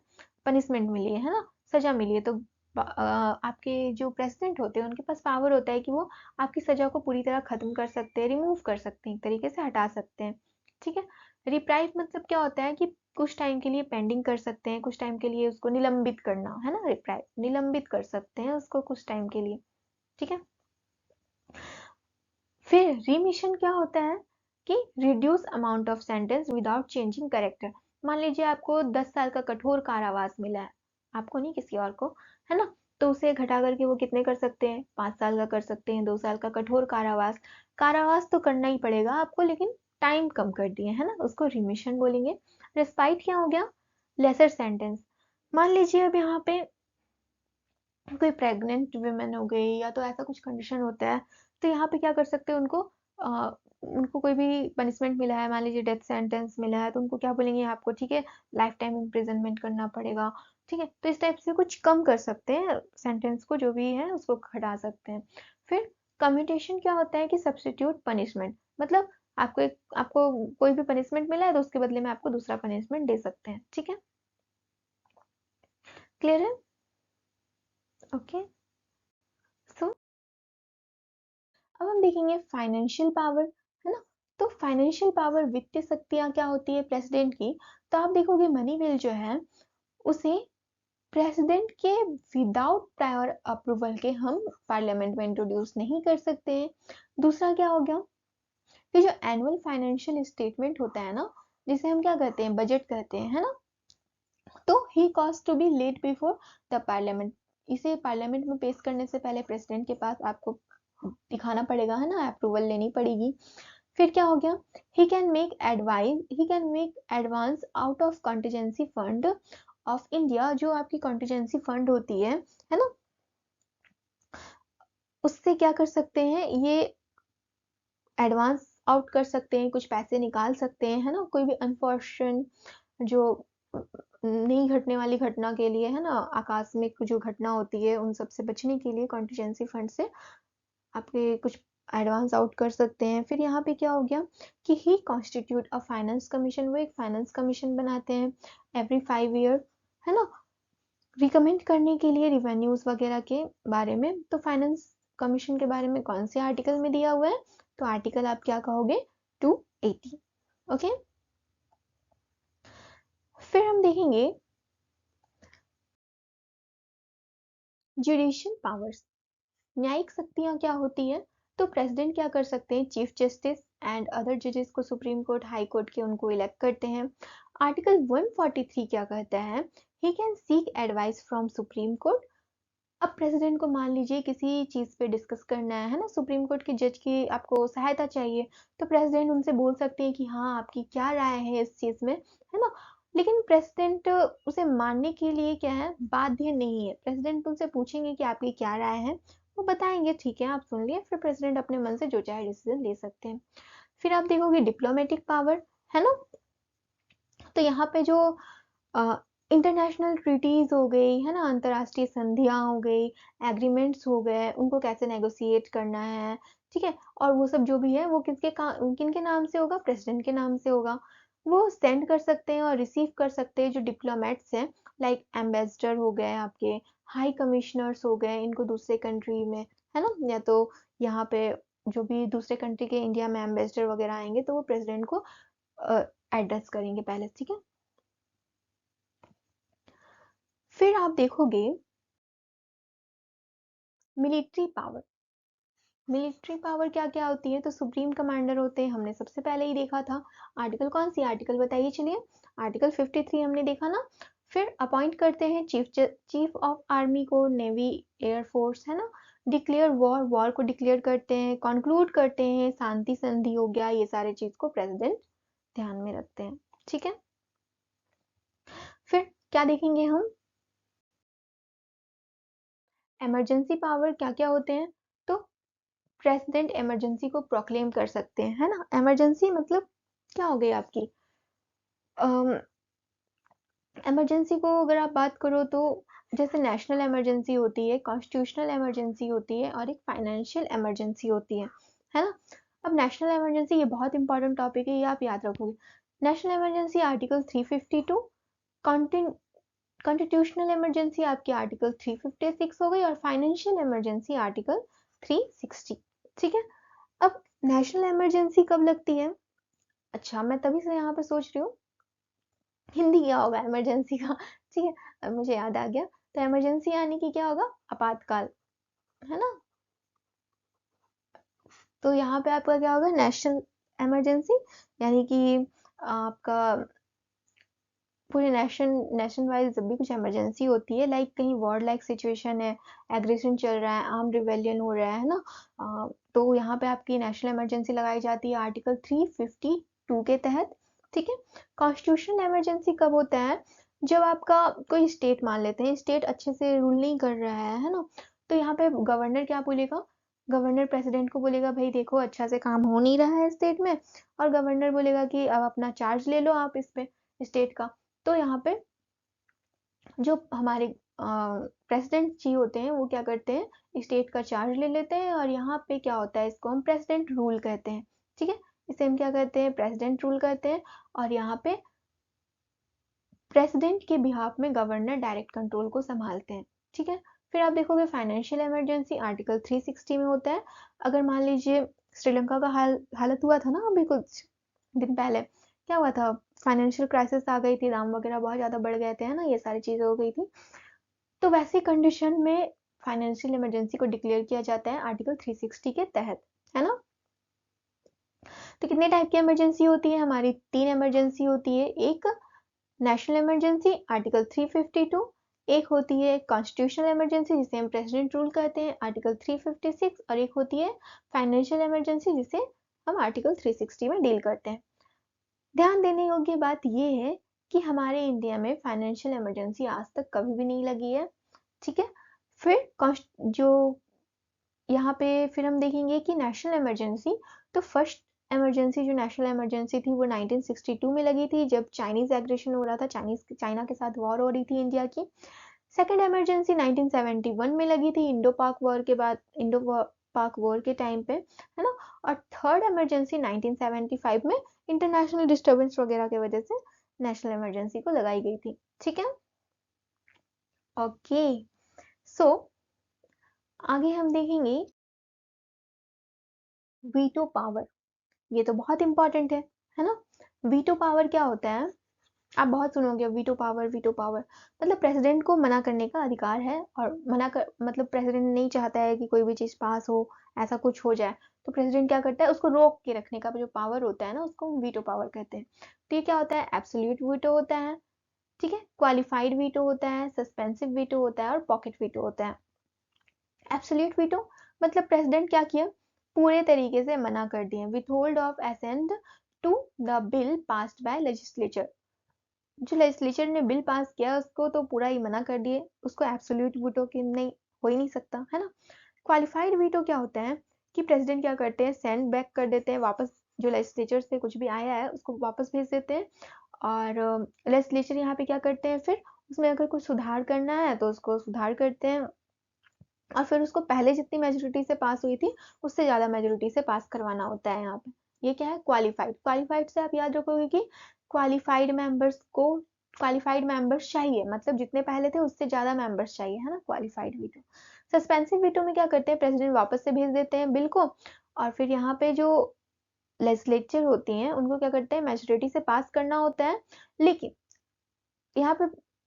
पनिशमेंट मिली है ना, सजा मिली है, तो आपके जो प्रेसिडेंट होते हैं उनके पास पावर होता है कि वो आपकी सजा को पूरी तरह खत्म कर सकते हैं, रिमूव कर सकते हैं, एक तरीके से हटा सकते हैं, ठीक है। रिप्राइव मतलब क्या होता है कि कुछ टाइम के लिए पेंडिंग कर सकते हैं, कुछ टाइम के लिए उसको निलंबित करना, है ना, रिप्राइव, निलंबित कर सकते हैं उसको कुछ टाइम के लिए, ठीक है। फिर रिमिशन क्या होता है कि reduce amount of sentence without changing character. मान लीजिए आपको 10 साल का कठोर कारावास मिला है, आपको नहीं किसी और को, है ना, तो उसे घटा करके वो कितने कर सकते हैं, 5 साल का कर सकते हैं, 2 साल का कठोर कारावास। कारावास तो करना ही पड़ेगा आपको, लेकिन टाइम कम कर दिए, है ना, उसको रिमिशन बोलेंगे। रेस्पाइट क्या हो गया, लेसर सेंटेंस। मान लीजिए अब यहाँ पे कोई प्रेग्नेंट वुमेन हो गई, या तो ऐसा कुछ कंडीशन होता है, तो यहाँ पे क्या कर सकते हैं उनको, उनको कोई भी पनिशमेंट मिला है, मान लीजिए डेथ सेंटेंस मिला है, तो उनको क्या बोलेंगे आपको, ठीक है, लाइफ टाइम इम्प्रिजनमेंट करना पड़ेगा, ठीक है। तो इस टाइप से कुछ कम कर सकते हैं सेंटेंस को, जो भी है उसको घटा सकते हैं। फिर कम्यूटेशन क्या होता है कि सब्स्टिट्यूट पनिशमेंट, मतलब आपको कोई भी पनिशमेंट मिला है तो उसके बदले में आपको दूसरा पनिशमेंट दे सकते हैं, ठीक है, क्लियर है, ओके। सो अब हम देखेंगे फाइनेंशियल पावर, है ना। तो फाइनेंशियल पावर, वित्तीय शक्तियां क्या होती है प्रेसिडेंट की, तो आप देखोगे मनी बिल जो है उसे प्रेसिडेंट के विदाउट प्रायर अप्रूवल के हम पार्लियामेंट में इंट्रोड्यूस नहीं कर सकते हैं। दूसरा क्या हो गया कि जो एनुअल फाइनेंशियल स्टेटमेंट होता है ना, जिसे हम क्या कहते हैं, बजट कहते हैं, है ना, तो he cause to be late before the parliament. इसे पार्लियामेंट में पेश करने से पहले प्रेसिडेंट के पास आपको दिखाना पड़ेगा, है ना, अप्रूवल लेनी पड़ेगी। फिर क्या हो गया, he can make advance out of contingency fund of India. जो आपकी कॉन्टिजेंसी फंड होती है ना, उससे क्या कर सकते हैं, ये एडवांस आउट कर सकते हैं, कुछ पैसे निकाल सकते हैं, है ना, कोई भी अनफॉर्चुनेट जो नहीं घटने वाली घटना के लिए, है ना, आकस्मिक जो घटना होती है उन सब से बचने के लिए कॉन्टिजेंसी फंड से आपके कुछ एडवांस आउट कर सकते हैं। फिर यहाँ पे क्या हो गया कि ही कॉन्स्टिट्यूट अ फाइनेंस कमीशन, वो एक फाइनेंस कमीशन बनाते हैं एवरी 5 ईयर, है ना, रिकमेंड करने के लिए रिवेन्यूज वगैरह के बारे में। तो फाइनेंस कमीशन के बारे में कौन से आर्टिकल में दिया हुआ है, तो आर्टिकल आप क्या कहोगे, 280। ओके, फिर हम देखेंगे जुडिशियल पावर्स, न्यायिक शक्तियां क्या होती है। तो प्रेसिडेंट क्या कर सकते हैं, चीफ जस्टिस एंड अदर जजेस को सुप्रीम कोर्ट, हाई कोर्ट के उनको इलेक्ट करते हैं। आर्टिकल 143 क्या कहता है, he can seek advice from supreme court. अब प्रेसिडेंट को मान लीजिए किसी चीज पे डिस्कस करना है ना, सुप्रीम कोर्ट के जज की आपको सहायता चाहिए, तो प्रेसिडेंट उनसे बोल सकते हैं कि हाँ आपकी क्या राय है इस चीज में, है ना। लेकिन प्रेसिडेंट उसे मानने के लिए क्या है, बाध्य नहीं है। प्रेसिडेंट उनसे पूछेंगे कि आपकी क्या राय है, वो बताएंगे, ठीक है आप सुन लिए, फिर प्रेसिडेंट अपने मन से जो चाहे डिसीजन ले सकते हैं। फिर आप देखोगे डिप्लोमेटिक पावर, है ना, तो यहाँ पे जो इंटरनेशनल ट्रीटीज हो गई, है ना, अंतरराष्ट्रीय संधियां हो गई, एग्रीमेंट्स हो गए, उनको कैसे नेगोशिएट करना है, ठीक है, और वो सब जो भी है वो किनके नाम से होगा, प्रेसिडेंट के नाम से होगा। वो सेंड कर सकते हैं और रिसीव कर सकते हैं जो डिप्लोमेट्स हैं, लाइक एम्बेसडर हो गए आपके, हाई कमिश्नर्स हो गए, इनको दूसरे कंट्री में, है ना, या तो यहाँ पे जो भी दूसरे कंट्री के इंडिया में एम्बेसडर वगैरह आएंगे तो वो प्रेसिडेंट को एड्रेस करेंगे पहले, ठीक है। फिर आप देखोगे मिलिट्री पावर, मिलिट्री पावर क्या क्या होती है, तो सुप्रीम कमांडर होते हैं, हमने सबसे पहले ही देखा था। आर्टिकल कौन सी आर्टिकल बताइए, चलिए आर्टिकल 53 हमने देखा ना। फिर अपॉइंट करते हैं चीफ ऑफ आर्मी को, नेवी, एयरफोर्स, है ना, डिक्लेयर वॉर को डिक्लेयर करते हैं, कंक्लूड करते हैं, शांति संधि हो गया, ये सारे चीज को प्रेसिडेंट ध्यान में रखते हैं, ठीक है। फिर क्या देखेंगे हम, इमरजेंसी पावर क्या क्या होते हैं, तो प्रेसिडेंट इमरजेंसी को प्रोक्लेम कर सकते हैं, है ना। इमरजेंसी मतलब क्या हो गई आपकी, इमरजेंसी को अगर आप बात करो तो जैसे नेशनल इमरजेंसी होती है, कॉन्स्टिट्यूशनल इमरजेंसी होती है, और एक फाइनेंशियल इमरजेंसी होती है ना। अब नेशनल इमरजेंसी ये बहुत इंपॉर्टेंट टॉपिक है, ये आप याद रखोगे। National emergency article 352, constitutional emergency आपकी आर्टिकल 356 हो गई, और फाइनेंशियल इमरजेंसी आर्टिकल 360, ठीक है। अब नेशनल इमरजेंसी कब लगती है, अच्छा मैं तभी से यहाँ पे सोच रही हूँ हिंदी क्या होगा इमरजेंसी का, ठीक है, अब मुझे याद आ गया। तो इमरजेंसी यानी कि क्या होगा, आपातकाल, है ना। तो यहाँ पे आपका क्या होगा, नेशनल इमरजेंसी, यानी कि आपका पूरे नेशन वाइज जब भी कुछ इमरजेंसी होती है, लाइक कहीं वॉर लाइक सिचुएशन है, एग्रेशन चल रहा है, आर्म रिवेलियन हो रहा है ना, तो यहाँ पे आपकी नेशनल इमरजेंसी लगाई जाती है आर्टिकल 352 के तहत, ठीक है। कॉन्स्टिट्यूशनल इमरजेंसी कब होता है, जब आपका कोई स्टेट, मान लेते हैं स्टेट अच्छे से रूल नहीं कर रहा है ना, तो यहाँ पे गवर्नर क्या बोलेगा, गवर्नर प्रेसिडेंट को बोलेगा भाई देखो अच्छा से काम हो नहीं रहा है स्टेट में, और गवर्नर बोलेगा कि अब अपना चार्ज ले लो आप इस पे स्टेट का। तो यहाँ पे जो हमारे प्रेसिडेंट जी होते हैं वो क्या करते हैं, स्टेट का चार्ज ले लेते हैं, और यहाँ पे क्या होता है, इसको हम प्रेसिडेंट रूल कहते हैं, ठीक है। इसे हम क्या कहते हैं, प्रेसिडेंट रूल कहते हैं। और यहाँ पे प्रेसिडेंट के बिहाफ में गवर्नर डायरेक्ट कंट्रोल को संभालते हैं, ठीक है। फिर आप देखोगे फाइनेंशियल इमरजेंसी आर्टिकल 360 में होता है। अगर मान लीजिए श्रीलंका का हालत हुआ था ना अभी कुछ दिन पहले, क्या हुआ था, फाइनेंशियल क्राइसिस आ गई थी, दाम वगैरह बहुत ज़्यादा बढ़ गए थे, है ना, ये सारी चीज़ें हो गई थी। तो वैसी कंडीशन में फाइनेंशियल इमरजेंसी को डिक्लेयर किया जाता है आर्टिकल 360 के तहत, है ना। तो कितने टाइप की इमरजेंसी होती है हमारी? 3 इमरजेंसी होती है। एक नेशनल इमरजेंसी आर्टिकल 352, एक होती है कॉन्स्टिट्यूशनल इमरजेंसी जिसे हम प्रेसिडेंट रूल कहते हैं आर्टिकल 356, और एक होती है फाइनेंशियल इमरजेंसी जिसे हम आर्टिकल 360 में डील करते हैं। ध्यान देने योग्य बात यह है कि हमारे इंडिया में फाइनेंशियल इमरजेंसी आज तक कभी भी नहीं लगी है, ठीक है। फिर जो यहाँ पे फिर हम देखेंगे कि नेशनल इमरजेंसी, तो फर्स्ट इमरजेंसी जो नेशनल इमरजेंसी थी वो 1962 में लगी थी, जब चाइनीज एग्रेशन हो रहा था, चाइना के साथ वॉर हो रही थी इंडिया की। सेकेंड इमरजेंसी 1971 में लगी थी, इंडो पाक वॉर के बाद, इंडो पाक वॉर के टाइम पे, है ना। और थर्ड इमरजेंसी 1975 में इंटरनेशनल डिस्टर्बेंस वगैरह की वजह से नेशनल इमरजेंसी को लगाई गई थी, ठीक है। ओके, सो आगे हम देखेंगे वीटो पावर। ये तो बहुत इंपॉर्टेंट है ना। वीटो पावर क्या होता है? आप बहुत सुनोगे वीटो पावर, वीटो पावर मतलब प्रेसिडेंट को मना करने का अधिकार है, और मना कर मतलब प्रेसिडेंट नहीं चाहता है कि कोई भी चीज पास हो, ऐसा कुछ हो जाए, तो प्रेसिडेंट क्या करता है, उसको रोक के रखने का जो पावर होता है ना, उसको हम वीटो पावर कहते हैं। तो ये क्या होता है? एब्सोल्यूट वीटो होता है, ठीक है। क्वालिफाइड वीटो होता है, सस्पेंसिव वीटो होता है, और पॉकेट वीटो होता है। एब्सोल्यूट वीटो मतलब प्रेसिडेंट क्या किया, पूरे तरीके से मना कर दिए, withhold of assent to the bill passed by legislature. जो लेजिस्लेचर ने बिल पास किया उसको तो पूरा ही मना कर दिए, उसको एब्सोल्यूट वीटो की नहीं हो ही नहीं सकता, है ना। क्वालिफाइड वीटो क्या होता है कि प्रेसिडेंट क्या करते हैं, सेंड बैक कर देते हैं वापस, जो लेजिस्लेचर से कुछ भी आया है उसको वापस भेज देते हैं, और लेजिस्लेचर यहाँ पे क्या करते हैं, फिर उसमें अगर कुछ सुधार करना है तो उसको सुधार करते हैं, और फिर उसको पहले जितनी मेजोरिटी से पास हुई थी उससे ज्यादा मेजोरिटी से पास करवाना होता है यहाँ पे। ये क्या है? क्वालिफाइड। क्वालिफाइड से आप याद रखोगे कि क्वालिफाइड मेंबर्स को, क्वालिफाइड मेंबर्स चाहिए, मतलब जितने पहले थे उससे ज्यादा मेंबर्स चाहिए, है ना, क्वालिफाइड वीटो। सस्पेंसिव वीटो में क्या करते हैं, प्रेसिडेंट वापस से भेज देते हैं बिल को, और फिर यहाँ पे जो लेजिस्लेचर होती हैं उनको क्या करते हैं, मेजोरिटी से पास करना होता है। लेकिन यहाँ पे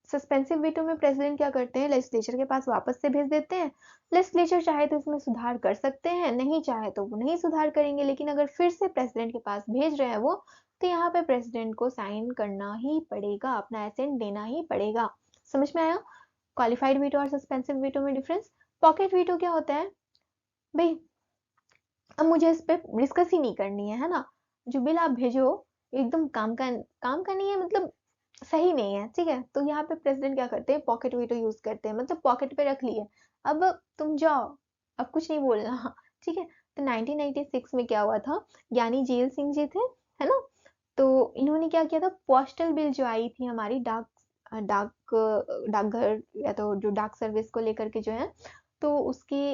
सस्पेंसिव वीटो में प्रेसिडेंट क्या करते हैं, लेजिस्लेचर के पास वापस से भेज देते हैं। लेजिस्लेचर चाहे तो इसमें सुधार कर सकते हैं, नहीं चाहे तो वो नहीं सुधार करेंगे, लेकिन अगर फिर से प्रेसिडेंट के पास भेज रहे हैं वो, तो यहाँ पे प्रेसिडेंट को साइन करना ही पड़ेगा, अपना एसेंट देना ही पड़ेगा। समझ में आया क्वालिफाइड वीटो और सस्पेंसिव वीटो में डिफरेंस? पॉकेट वीटो क्या होता है भाई, अब मुझे इस पे डिस्कस ही नहीं करनी है ना, जो बिल आप भेजो एकदम काम का नहीं है, मतलब सही नहीं है, ठीक है, तो यहाँ पे प्रेसिडेंट क्या करते हैं, पॉकेट वीटो यूज करते हैं, मतलब पॉकेट पे रख लिए, अब तुम जाओ, अब कुछ नहीं बोलना, ठीक है। तो 1996 में क्या हुआ था, ज्ञानी जेल सिंह जी थे, है ना, तो इन्होंने क्या किया था, पोस्टल बिल जो आई थी हमारी डाक डाकघर या तो जो डाक सर्विस को लेकर के जो है, तो उसके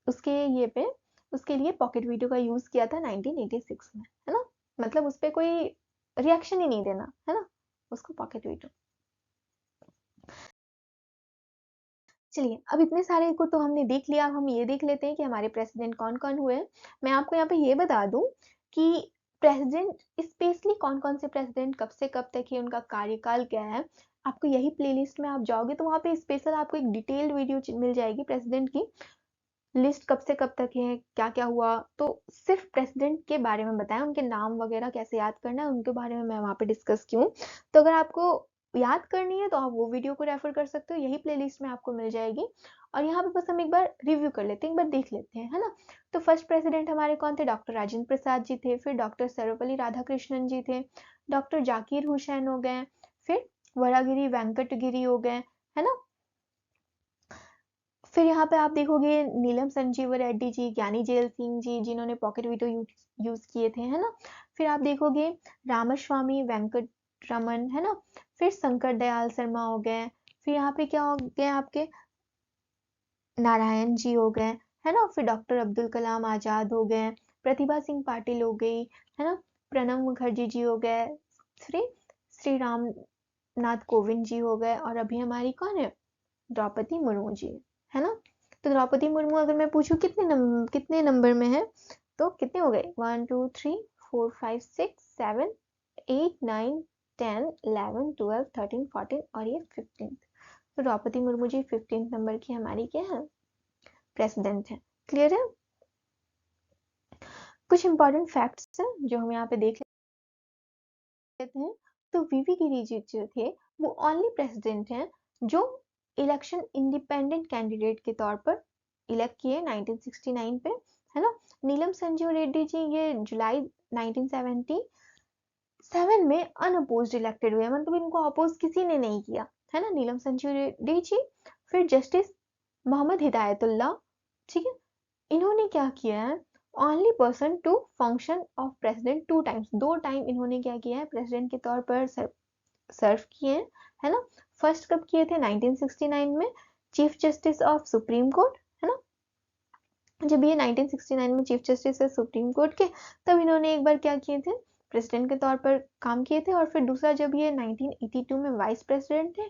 उसके ये पे उसके लिए पॉकेट वीडियो का यूज किया था 1986 में, है ना, मतलब उस पे कोई रिएक्शन ही नहीं देना, है ना, उसको पॉकेट वीडियो। चलिए, अब इतने सारे को तो हमने देख लिया, अब हम ये देख लेते हैं कि हमारे प्रेसिडेंट कौन कौन हुए। मैं आपको यहाँ पे ये बता दूं कि प्रेसिडेंट स्पेशली कौन कौन से प्रेसिडेंट कब से कब तक है, उनका कार्यकाल क्या है, आपको यही प्लेलिस्ट में आप जाओगे तो वहाँ पे स्पेशल आपको एक डिटेल्ड वीडियो मिल जाएगी प्रेसिडेंट की, लिस्ट कब से कब तक है, क्या क्या हुआ, तो सिर्फ प्रेसिडेंट के बारे में बताया, उनके नाम वगैरह कैसे याद करना है उनके बारे में मैं वहाँ पे डिस्कस की हूँ। तो अगर आपको याद करनी है तो आप वो वीडियो को रेफर कर सकते हो, यही प्लेलिस्ट में आपको मिल जाएगी। और यहाँ पे बस हम एक बार रिव्यू कर लेते हैं, एक बार देख लेते हैं, है ना। तो फर्स्ट प्रेसिडेंट हमारे कौन थे, डॉक्टर राजेंद्र प्रसाद जी थे, फिर डॉक्टर सर्वपल्ली राधाकृष्णन जी थे, डॉक्टर जाकिर हुसैन हो गए, फिर वरागिरी वेंकटगिरी हो गए, है ना। फिर यहाँ पे आप देखोगे नीलम संजीव रेड्डी जी, ज्ञानी जेल सिंह जी जिन्होंने पॉकेट वीडियो यूज किए थे, है ना। फिर आप देखोगे रामास्वामी वेंकट रमन, है ना। फिर शंकर दयाल शर्मा हो गए, फिर यहाँ पे क्या हो गए आपके, नारायण जी हो गए, है ना। फिर डॉक्टर अब्दुल कलाम आजाद हो गए, प्रतिभा सिंह पाटिल हो गई, है ना, प्रणब मुखर्जी जी हो गए, श्री श्री राम नाथ कोविंद जी हो गए, और अभी हमारी कौन है, द्रौपदी मुर्मू जी, है ना। तो द्रौपदी मुर्मू अगर मैं पूछूं कितने नंबर में है, तो कितने हो गए, 1 2 3 4 5 6 7 8 9 10 11 12 13 14 और ये 15। तो द्रौपदी मुर्मू जी 15 नंबर की हमारी क्या है, प्रेसिडेंट है। क्लियर है। कुछ इंपॉर्टेंट फैक्ट्स हैं जो हम यहाँ पे देख लेते हैं। तो वीवी गिरी जी जो थे वो ओनली प्रेसिडेंट हैं जो इलेक्शन इंडिपेंडेंट कैंडिडेट के तौर पर इलेक्ट किए 1969 पे, है ना। नीलम संजीव रेड्डी जी ये जुलाई 1977 में अनअपोज्ड इलेक्टेड हुए, मतलब इनको अपोज किसी ने नहीं किया, है ना, नीलम संजीव रेड्डी जी। फिर जस्टिस मोहम्मद हिदायतुल्लाह, ठीक है, इन्होंने क्या किया है, only person to function of president 2 times, 2 time इन्होंने क्या किया है, प्रेसिडेंट के तौर पर सर्व किए हैं, है ना। फर्स्ट कब किए थे, 1969 में, chief justice of supreme court, है ना। जब ये 1969 में चीफ जस्टिस है सुप्रीम कोर्ट के, तब इन्होंने एक बार क्या किए थे, प्रेसिडेंट के तौर पर काम किए थे। और फिर दूसरा जब ये 1982 में वाइस प्रेसिडेंट थे,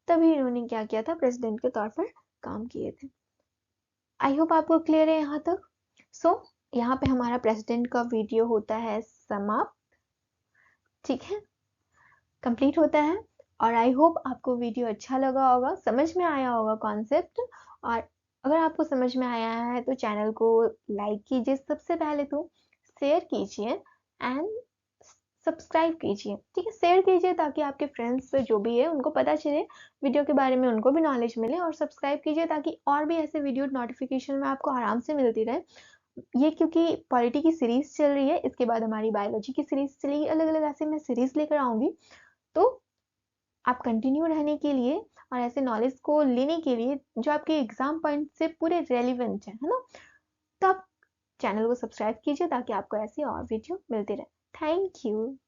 तभी इन्होंने क्या किया था, प्रेसिडेंट के तौर पर काम किए थे। आई होप आपको क्लियर है यहाँ तक। सो यहाँ पे हमारा प्रेसिडेंट का वीडियो होता है समाप्त, ठीक है, कंप्लीट होता है। और आई होप आपको वीडियो अच्छा लगा होगा, समझ में आया होगा कॉन्सेप्ट। और अगर आपको समझ में आया है तो चैनल को लाइक कीजिए सबसे पहले, तो शेयर कीजिए एंड सब्सक्राइब कीजिए, ठीक है, शेयर कीजिए ताकि आपके फ्रेंड्स जो भी है उनको पता चले वीडियो के बारे में, उनको भी नॉलेज मिले। और सब्सक्राइब कीजिए ताकि और भी ऐसे वीडियो नोटिफिकेशन में आपको आराम से मिलती रहे। ये क्योंकि पॉलिटी की सीरीज चल रही है, इसके बाद हमारी बायोलॉजी की सीरीज चलेगी, अलग अलग ऐसे मैं सीरीज लेकर आऊंगी। तो आप कंटिन्यू रहने के लिए और ऐसे नॉलेज को लेने के लिए जो आपके एग्जाम पॉइंट से पूरे रेलिवेंट है ना, तो आप चैनल को सब्सक्राइब कीजिए ताकि आपको ऐसी और वीडियो मिलती रहे। Thank you.